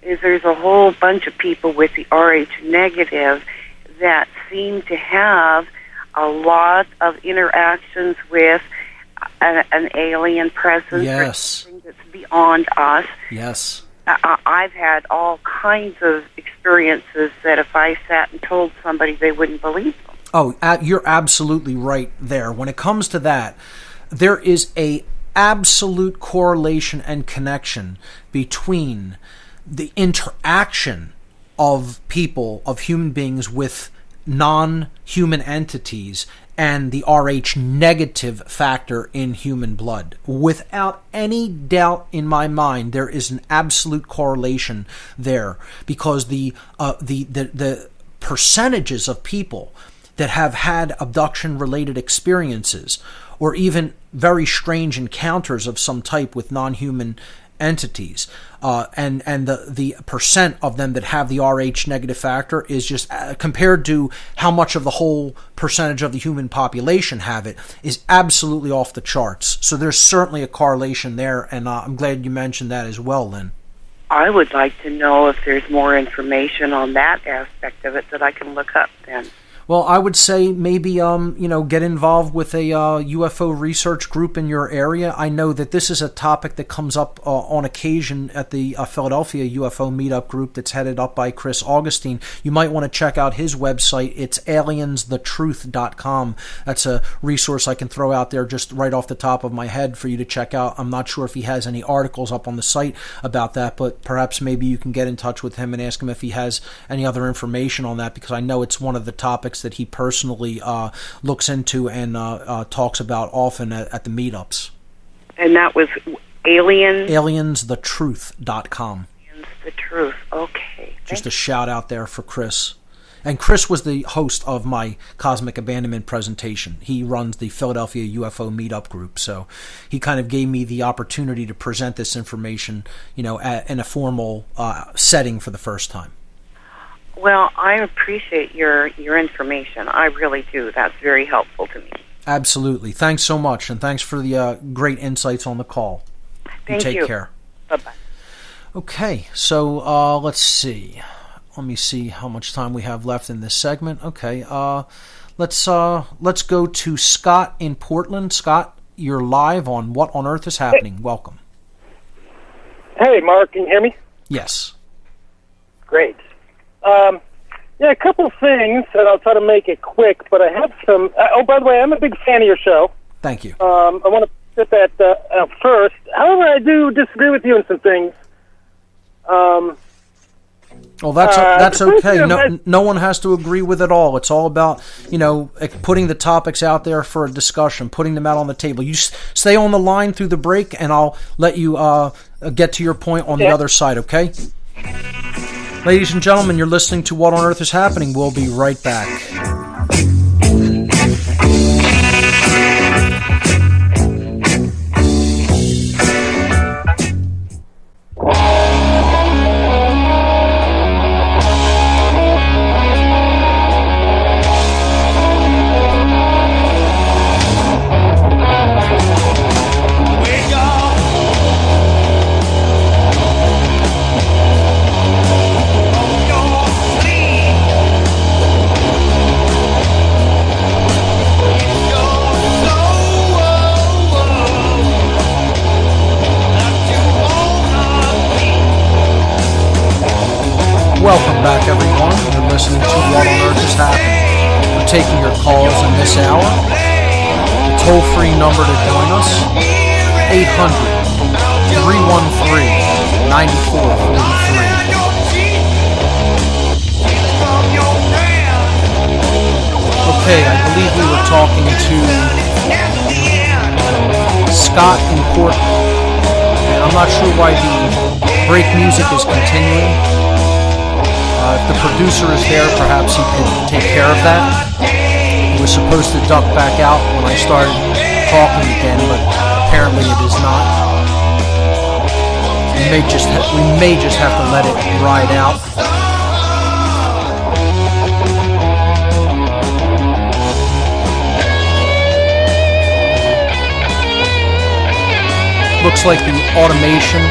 is there's a whole bunch of people with the Rh negative that seem to have a lot of interactions with an alien presence. Yes. Or something that's beyond us. Yes. I've had all kinds of experiences that if I sat and told somebody, they wouldn't believe them. Oh, you're absolutely right there. When it comes to that, there is a absolute correlation and connection between the interaction of people, of human beings with non-human entities, and the Rh negative factor in human blood. Without any doubt in my mind, there is an absolute correlation there, because the percentages of people that have had abduction-related experiences, or even very strange encounters of some type with non-human entities, and the percent of them that have the Rh negative factor is just compared to how much of the whole percentage of the human population have it, is absolutely off the charts. So there's certainly a correlation there, and I'm glad you mentioned that as well, Lynn. I would like to know if there's more information on that aspect of it that I can look up then. Well, I would say maybe, get involved with a UFO research group in your area. I know that this is a topic that comes up on occasion at the Philadelphia UFO meetup group that's headed up by Chris Augustine. You might want to check out his website. It's aliensthetruth.com. That's a resource I can throw out there just right off the top of my head for you to check out. I'm not sure if he has any articles up on the site about that, but perhaps maybe you can get in touch with him and ask him if he has any other information on that, because I know it's one of the topics that he personally looks into and talks about often at the meetups. And that was aliensthetruth.com. Aliens the Truth. Okay. Just a shout out there for Chris. And Chris was the host of my Cosmic Abandonment presentation. He runs the Philadelphia UFO meetup group, so he kind of gave me the opportunity to present this information, in a formal setting for the first time. Well, I appreciate your information. I really do. That's very helpful to me. Absolutely. Thanks so much, and thanks for the great insights on the call. Thank you. Take care. Bye-bye. Okay, so let's see. Let me see how much time we have left in this segment. Okay, let's go to Scott in Portland. Scott, you're live on What on Earth is Happening. Welcome. Hey, Mark, can you hear me? Yes. Great. A couple of things, and I'll try to make it quick, but I have some... by the way, I'm a big fan of your show. Thank you. I want to put that first. However, I do disagree with you on some things. Well, that's okay. No one has to agree with it all. It's all about, putting the topics out there for a discussion, putting them out on the table. You stay on the line through the break, and I'll let you get to your point on the other side, okay? Ladies and gentlemen, you're listening to What on Earth is Happening. We'll be right back. Sleep. back, everyone. You're listening to What on Earth is Happening. We're taking your calls in this hour. The toll-free number to join us, 800-313-9443. Okay, I believe we were talking to Scott in Portland. And I'm not sure why the break music is continuing. If the producer is there, perhaps he could take care of that. He was supposed to duck back out when I started talking again, but apparently it is not. We may just have to let it ride out. Looks like the automation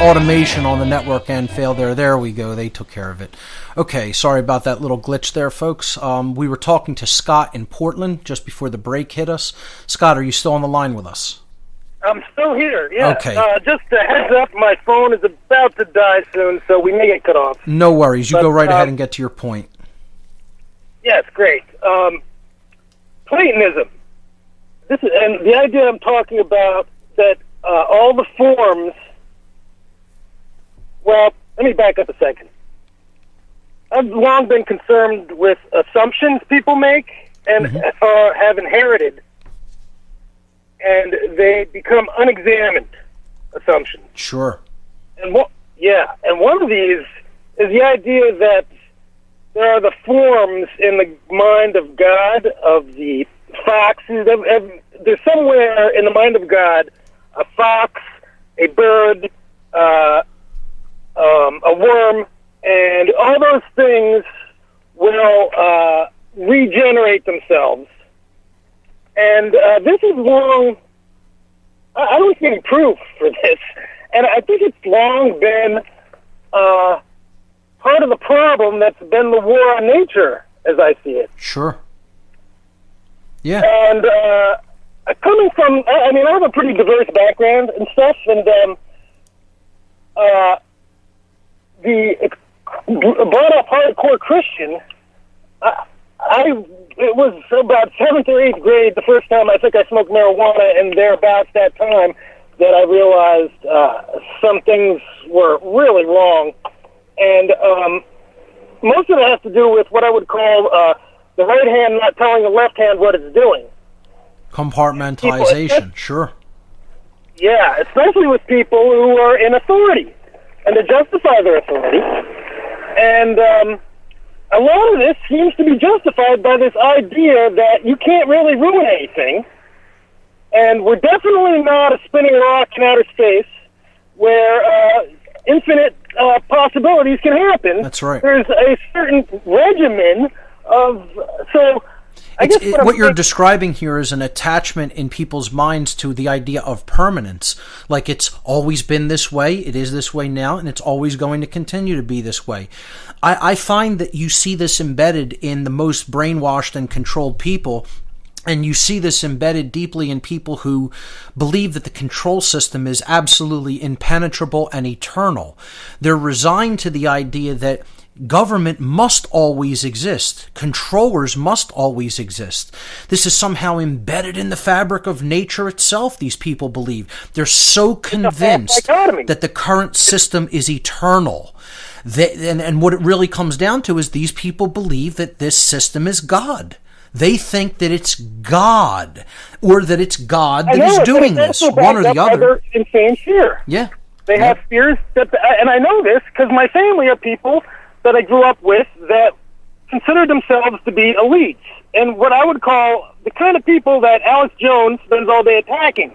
automation on the network end failed there. There we go. They took care of it. Okay, sorry about that little glitch there, folks. We were talking to Scott in Portland just before the break hit us. Scott, are you still on the line with us? I'm still here, yeah. Okay. Just a heads up, my phone is about to die soon, so we may get cut off. No worries. You go right ahead and get to your point. Yes, great. Platonism. And the idea I'm talking about that all the forms. Well, let me back up a second. I've long been concerned with assumptions people make and have inherited, and they become unexamined assumptions. Sure. And one of these is the idea that there are the forms in the mind of God of the foxes. There's somewhere in the mind of God a fox, a bird, a worm, and all those things will regenerate themselves. And this is long. I don't see any proof for this, and I think it's long been part of the problem that's been the war on nature, as I see it. Sure. Yeah. And coming from, I have a pretty diverse background and stuff, and the brought up hardcore Christian, it was about 7th or 8th grade the first time I think I smoked marijuana, and thereabouts that time that I realized some things were really wrong. And most of it has to do with what I would call the right hand not telling the left hand what it's doing. Compartmentalization, sure. Yeah, especially with people who are in authority and to justify their authority. And a lot of this seems to be justified by this idea that you can't really ruin anything. And we're definitely not a spinning rock in outer space where infinite possibilities can happen. That's right. There's a certain regimen of... So... What you're describing here is an attachment in people's minds to the idea of permanence. Like it's always been this way, it is this way now, and it's always going to continue to be this way. I find that you see this embedded in the most brainwashed and controlled people, and you see this embedded deeply in people who believe that the control system is absolutely impenetrable and eternal. They're resigned to the idea that government must always exist. Controllers must always exist. This is somehow embedded in the fabric of nature itself, these people believe. They're so convinced that the current system is eternal. And what it really comes down to is these people believe that this system is God. They think that it's God, or that it's God that is doing this, one or the other. Their insane fear. Yeah. They have fears that, and I know this because my family are people that I grew up with that consider themselves to be elites, and what I would call the kind of people that Alex Jones spends all day attacking.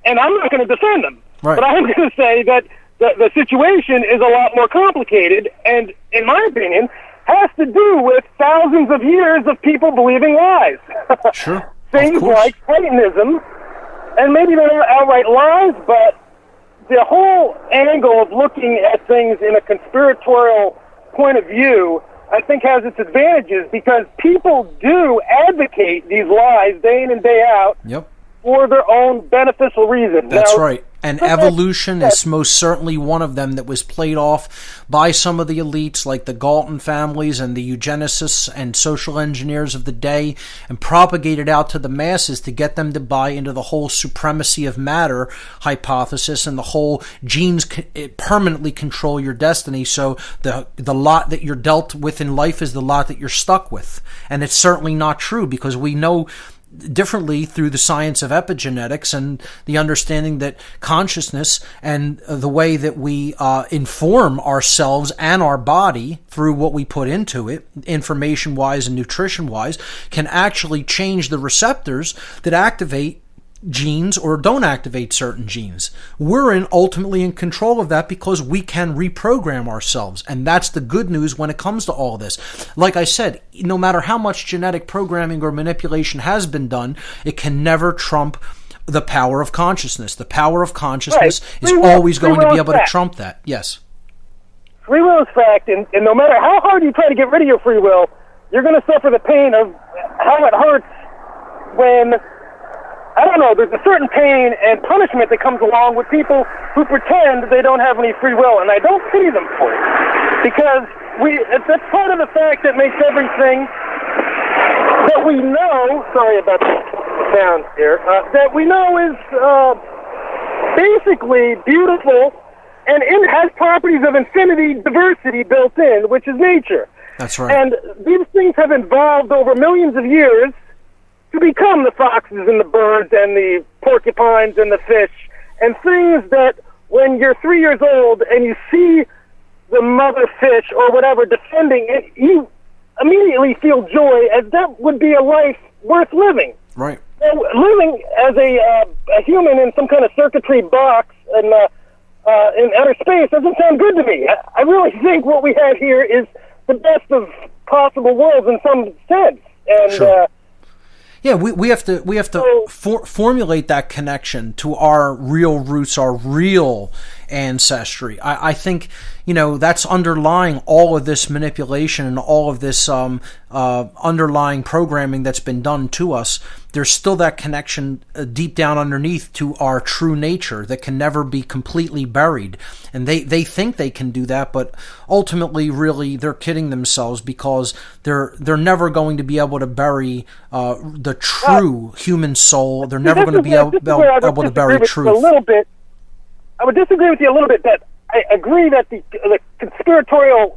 And I'm not going to defend them, but I'm going to say that the situation is a lot more complicated, and in my opinion, has to do with thousands of years of people believing lies. Sure. Things like Platonism, and maybe they're not outright lies, but the whole angle of looking at things in a conspiratorial point of view, I think, has its advantages, because people do advocate these lies day in and day out. Yep. for their own beneficial reason. That's now, right. And evolution is most certainly one of them that was played off by some of the elites like the Galton families and the eugenicists and social engineers of the day and propagated out to the masses to get them to buy into the whole supremacy of matter hypothesis and the whole genes permanently control your destiny. So the lot that you're dealt with in life is the lot that you're stuck with. And it's certainly not true because we know differently through the science of epigenetics and the understanding that consciousness and the way that we inform ourselves and our body through what we put into it, information-wise and nutrition-wise, can actually change the receptors that activate genes or don't activate certain genes. We're ultimately in control of that because we can reprogram ourselves, and that's the good news when it comes to all this. Like I said, no matter how much genetic programming or manipulation has been done, it can never trump the power of consciousness. The power of consciousness is always going to be able to trump that. Yes. Free will is fact, and no matter how hard you try to get rid of your free will, you're going to suffer the pain of how it hurts when, I don't know, there's a certain pain and punishment that comes along with people who pretend they don't have any free will, and I don't pity them for it. Because that's part of the fact that makes everything that we know, sorry about the sound here, that we know is basically beautiful and it has properties of infinity diversity built in, which is nature. That's right. And these things have evolved over millions of years to become the foxes and the birds and the porcupines and the fish and things that when you're 3 years old and you see the mother fish or whatever defending it, you immediately feel joy as that would be a life worth living. Right. Now, living as a human in some kind of circuitry box and in outer space doesn't sound good to me. I really think what we have here is the best of possible worlds in some sense. And sure. Yeah, we have to formulate that connection to our real roots, our real ancestry. I think, that's underlying all of this manipulation and all of this underlying programming that's been done to us. There's still that connection deep down underneath to our true nature that can never be completely buried. And they think they can do that, but ultimately, really, they're kidding themselves because they're never going to be able to bury the true human soul. They're never going to be able to bury truth. I would disagree with you a little bit that I agree that the conspiratorial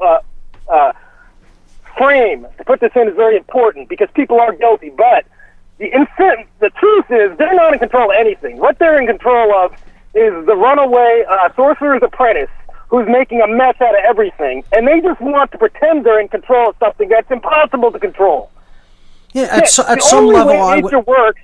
frame to put this in is very important because people are guilty, but the truth is they're not in control of anything. What they're in control of is the runaway sorcerer's apprentice who's making a mess out of everything, and they just want to pretend they're in control of something that's impossible to control. Yeah, at some level, nature works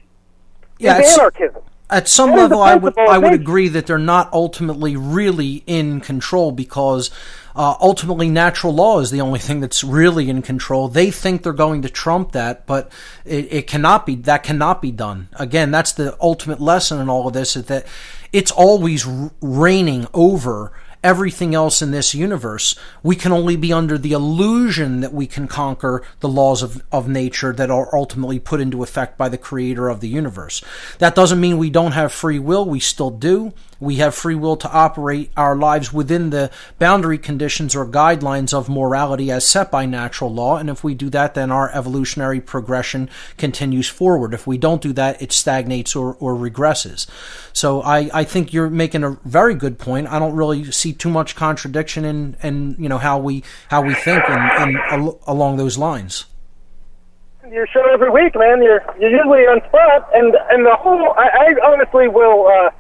is anarchism. At some level, I would agree that they're not ultimately really in control because ultimately natural law is the only thing that's really in control. They think they're going to trump that, but it cannot be. That cannot be done. Again, that's the ultimate lesson in all of this, is that it's always reigning over everything else in this universe. We can only be under the illusion that we can conquer the laws of nature that are ultimately put into effect by the creator of the universe. That doesn't mean we don't have free will. We still do. We have free will to operate our lives within the boundary conditions or guidelines of morality as set by natural law. And if we do that, then our evolutionary progression continues forward. If we don't do that, it stagnates or regresses. So I think you're making a very good point. I don't really see too much contradiction in how we think and along those lines. Your show every week, man. You're usually on spot, and the whole. I honestly will.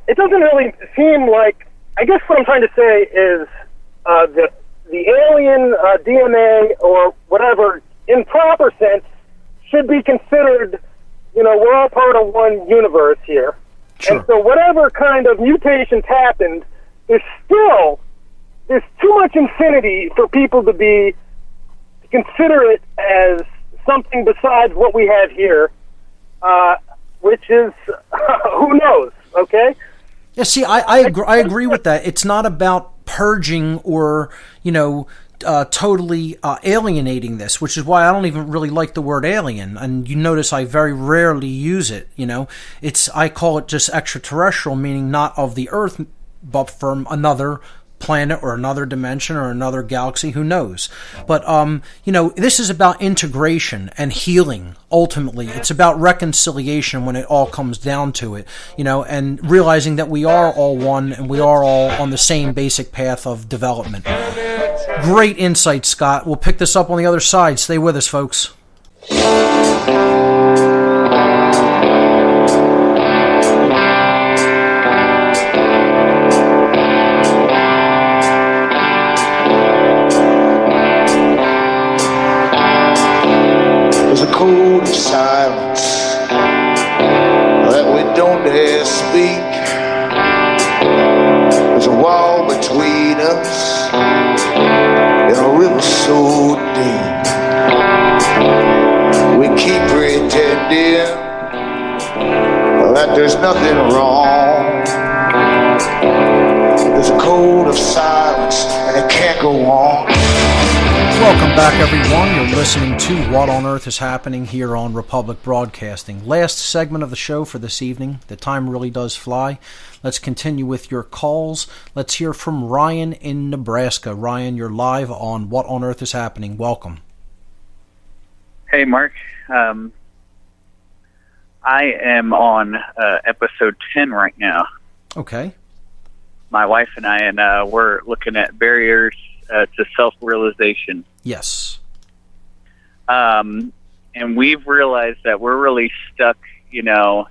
It doesn't really seem like. I guess what I'm trying to say is the alien DNA or whatever, in proper sense, should be considered. We're all part of one universe here, sure. And so whatever kind of mutations happened, there's too much infinity for people to consider it as something besides what we have here, which is who knows? Okay. Yeah. See, I agree with that. It's not about purging or totally alienating this, which is why I don't even really like the word alien. And you notice I very rarely use it. I call it just extraterrestrial, meaning not of the Earth, but from another planet or another dimension or another galaxy, who knows. But this is about integration and healing. Ultimately, it's about reconciliation when it all comes down to it, and realizing that we are all one and we are all on the same basic path of development. Great insight, Scott. We'll pick this up on the other side. Stay with us, folks. Code of silence that we don't dare speak. There's a wall between us and a river so deep. We keep pretending that there's nothing wrong. There's a code of silence and it can't go on. Welcome back, everyone. You're listening to What on Earth is Happening here on Republic Broadcasting. Last segment of the show for this evening. The time really does fly. Let's continue with your calls. Let's hear from Ryan in Nebraska. Ryan, you're live on What on Earth is Happening. Welcome. Hey, Mark. I am on episode 10 right now. Okay. My wife and I, and we're looking at barriers to self-realization. Yes. And we've realized that we're really stuck, in a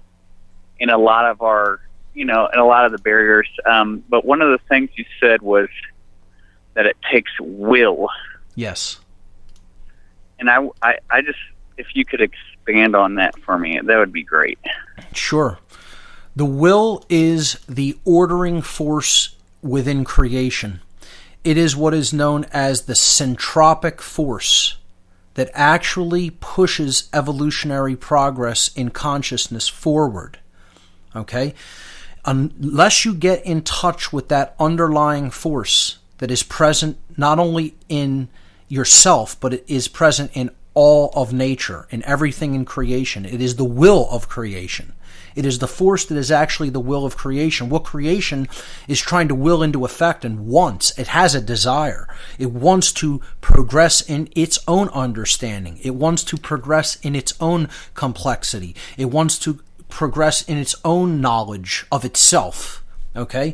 lot of our, in a lot of the barriers. But one of the things you said was that it takes will. Yes. And I just, if you could expand on that for me, that would be great. Sure. The will is the ordering force within creation. It is what is known as the centropic force that actually pushes evolutionary progress in consciousness forward. Okay? Unless you get in touch with that underlying force that is present not only in yourself, but it is present in all of nature, in everything in creation. It is the will of creation. It is the force that is actually the will of creation. What creation is trying to will into effect and wants. It has a desire. It wants to progress in its own understanding. It wants to progress in its own complexity. It wants to progress in its own knowledge of itself. Okay?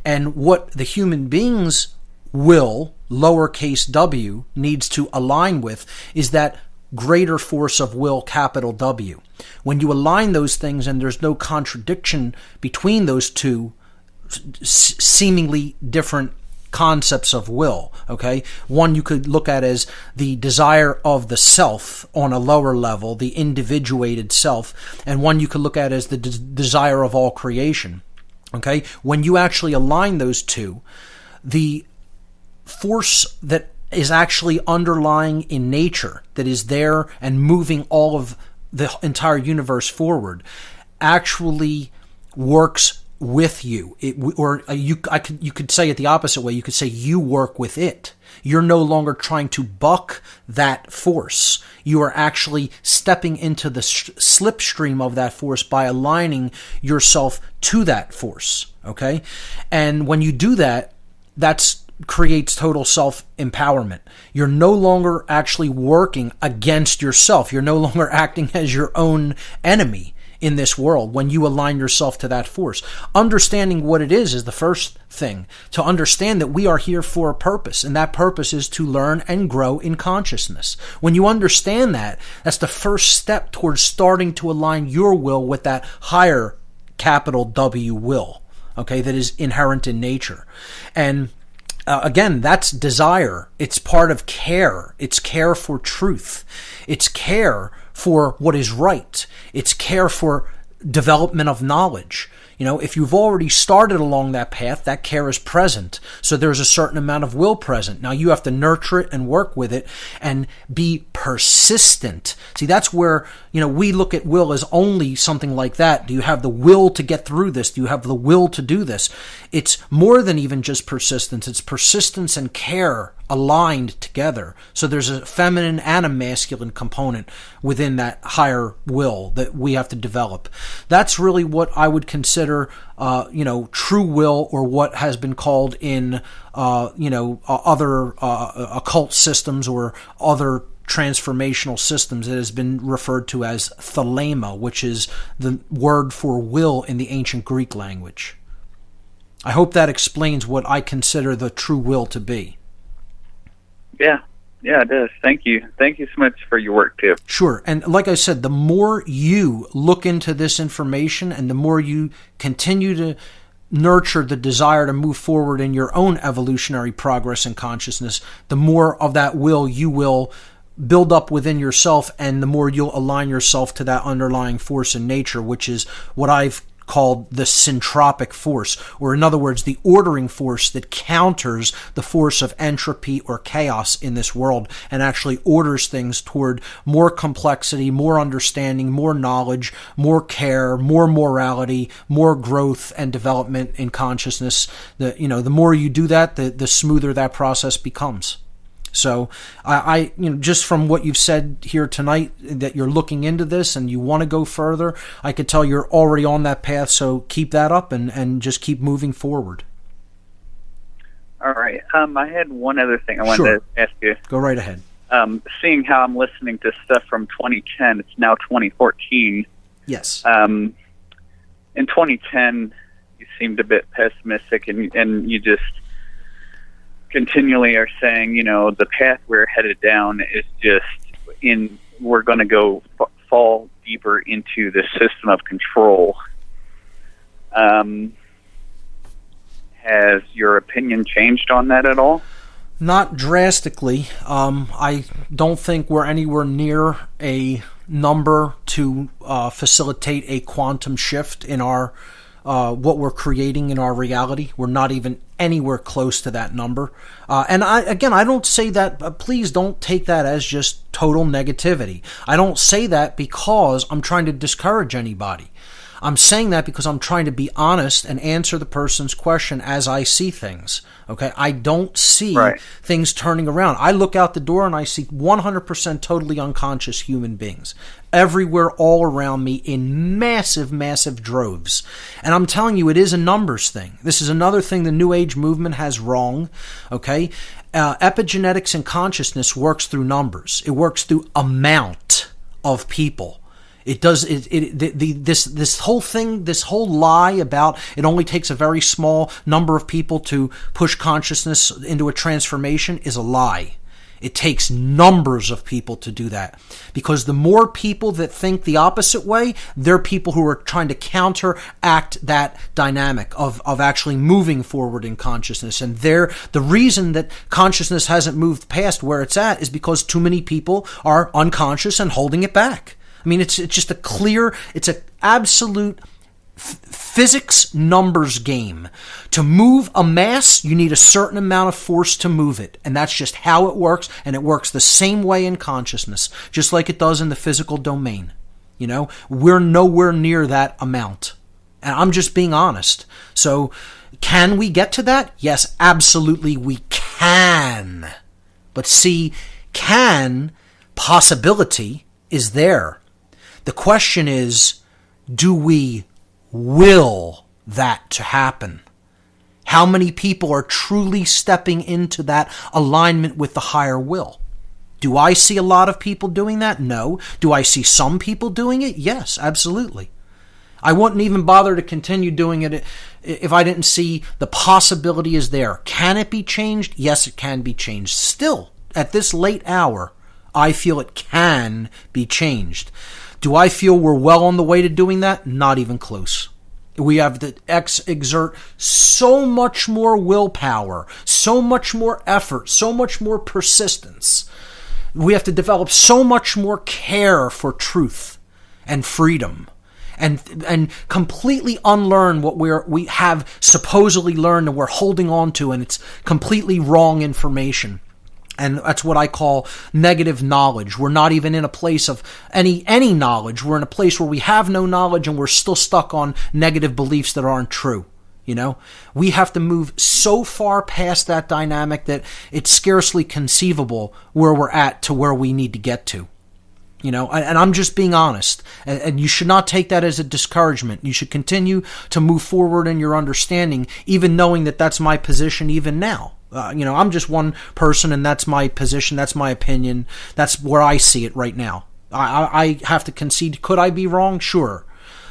And what the human being's will, lowercase w, needs to align with is that greater force of will, capital W. When you align those things and there's no contradiction between those two seemingly different concepts of will, okay? One you could look at as the desire of the self on a lower level, the individuated self, and one you could look at as the desire of all creation, okay? When you actually align those two, the force that is actually underlying in nature, that is there and moving all of the entire universe forward, actually works with you. You could say it the opposite way. You could say you work with it. You're no longer trying to buck that force. You are actually stepping into the slipstream of that force by aligning yourself to that force. Okay? And when you do that, that's creates total self-empowerment. You're no longer actually working against yourself. You're no longer acting as your own enemy in this world when you align yourself to that force. Understanding what it is the first thing. To understand that we are here for a purpose, and that purpose is to learn and grow in consciousness. When you understand that, that's the first step towards starting to align your will with that higher capital W will, okay, that is inherent in nature. And again, that's desire. It's part of care. It's care for truth. It's care for what is right. It's care for development of knowledge. If you've already started along that path, that care is present. So there's a certain amount of will present. Now you have to nurture it and work with it and be persistent. See, that's where, we look at will as only something like that. Do you have the will to get through this? Do you have the will to do this? It's more than even just persistence. It's persistence and care aligned together. So there's a feminine and a masculine component within that higher will that we have to develop. That's really what I would consider, true will, or what has been called in, other occult systems or other transformational systems. It has been referred to as thelema, which is the word for will in the ancient Greek language. I hope that explains what I consider the true will to be. Yeah, it does. Thank you. Thank you so much for your work, too. Sure. And like I said, the more you look into this information and the more you continue to nurture the desire to move forward in your own evolutionary progress and consciousness, the more of that will you will build up within yourself, and the more you'll align yourself to that underlying force in nature, which is what I've called the syntropic force, or in other words, the ordering force that counters the force of entropy or chaos in this world and actually orders things toward more complexity, more understanding, more knowledge, more care, more morality, more growth and development in consciousness. The more you do that, the smoother that process becomes. So I just from what you've said here tonight, that you're looking into this and you want to go further, I could tell you're already on that path. So keep that up and just keep moving forward. All right. I had one other thing I wanted to ask you. Go right ahead. Seeing how I'm listening to stuff from 2010, it's now 2014. Yes. In 2010, you seemed a bit pessimistic, and you just continually are saying, the path we're headed down is we're going to go fall deeper into the system of control. Has your opinion changed on that at all? Not drastically. I don't think we're anywhere near a number to facilitate a quantum shift in our what we're creating in our reality. We're not even anywhere close to that number. And I don't say that, please don't take that as just total negativity. I don't say that because I'm trying to discourage anybody. I'm saying that because I'm trying to be honest and answer the person's question as I see things. Okay, I don't see things turning around. I look out the door and I see 100% totally unconscious human beings everywhere, all around me, in massive, massive droves. And I'm telling you, it is a numbers thing. This is another thing the New Age movement has wrong. Okay, epigenetics and consciousness works through numbers. It works through amount of people. It does this whole thing, this whole lie about it only takes a very small number of people to push consciousness into a transformation is a lie. It takes numbers of people to do that, because the more people that think the opposite way, they're people who are trying to counteract that dynamic of actually moving forward in consciousness. And the reason that consciousness hasn't moved past where it's at is because too many people are unconscious and holding it back. I mean, it's just it's an absolute physics numbers game. To move a mass, you need a certain amount of force to move it. And that's just how it works. And it works the same way in consciousness, just like it does in the physical domain. We're nowhere near that amount. And I'm just being honest. So can we get to that? Yes, absolutely we can. But see, possibility is there. The question is, do we will that to happen? How many people are truly stepping into that alignment with the higher will? Do I see a lot of people doing that? No. Do I see some people doing it? Yes, absolutely. I wouldn't even bother to continue doing it if I didn't see the possibility is there. Can it be changed? Yes, it can be changed. Still, at this late hour, I feel it can be changed. Do I feel we're well on the way to doing that? Not even close. We have to exert so much more willpower, so much more effort, so much more persistence. We have to develop so much more care for truth and freedom, and completely unlearn what we have supposedly learned and we're holding on to, and it's completely wrong information. And that's what I call negative knowledge. We're not even in a place of any knowledge. We're in a place where we have no knowledge and we're still stuck on negative beliefs that aren't true. You know, we have to move so far past that dynamic that it's scarcely conceivable where we're at to where we need to get to. You know, and I'm just being honest. And you should not take that as a discouragement. You should continue to move forward in your understanding, even knowing that that's my position even now. You know, I'm just one person, and that's my position. That's my opinion. That's where I see it right now. I have to concede. Could I be wrong? Sure.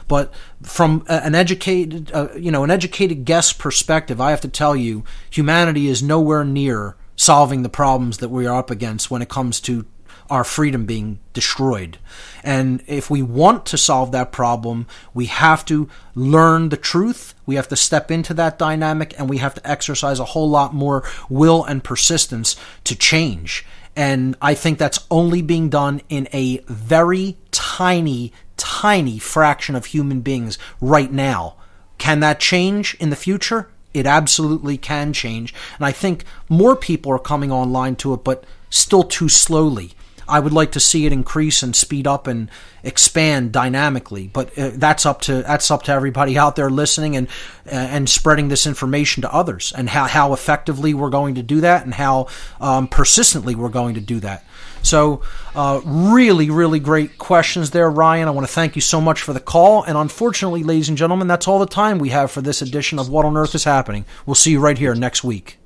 But from an educated guest perspective, I have to tell you, humanity is nowhere near solving the problems that we are up against when it comes to our freedom being destroyed. And if we want to solve that problem, we have to learn the truth, we have to step into that dynamic, and we have to exercise a whole lot more will and persistence to change. And I think that's only being done in a very tiny fraction of human beings right now. Can that change in the future? It absolutely can change. And I think more people are coming online to it, but still too slowly. I would like to see it increase and speed up and expand dynamically, but that's up to everybody out there listening and spreading this information to others, and how effectively we're going to do that, and how persistently we're going to do that. So really, really great questions there, Ryan. I want to thank you so much for the call. And unfortunately, ladies and gentlemen, that's all the time we have for this edition of What on Earth is Happening. We'll see you right here next week.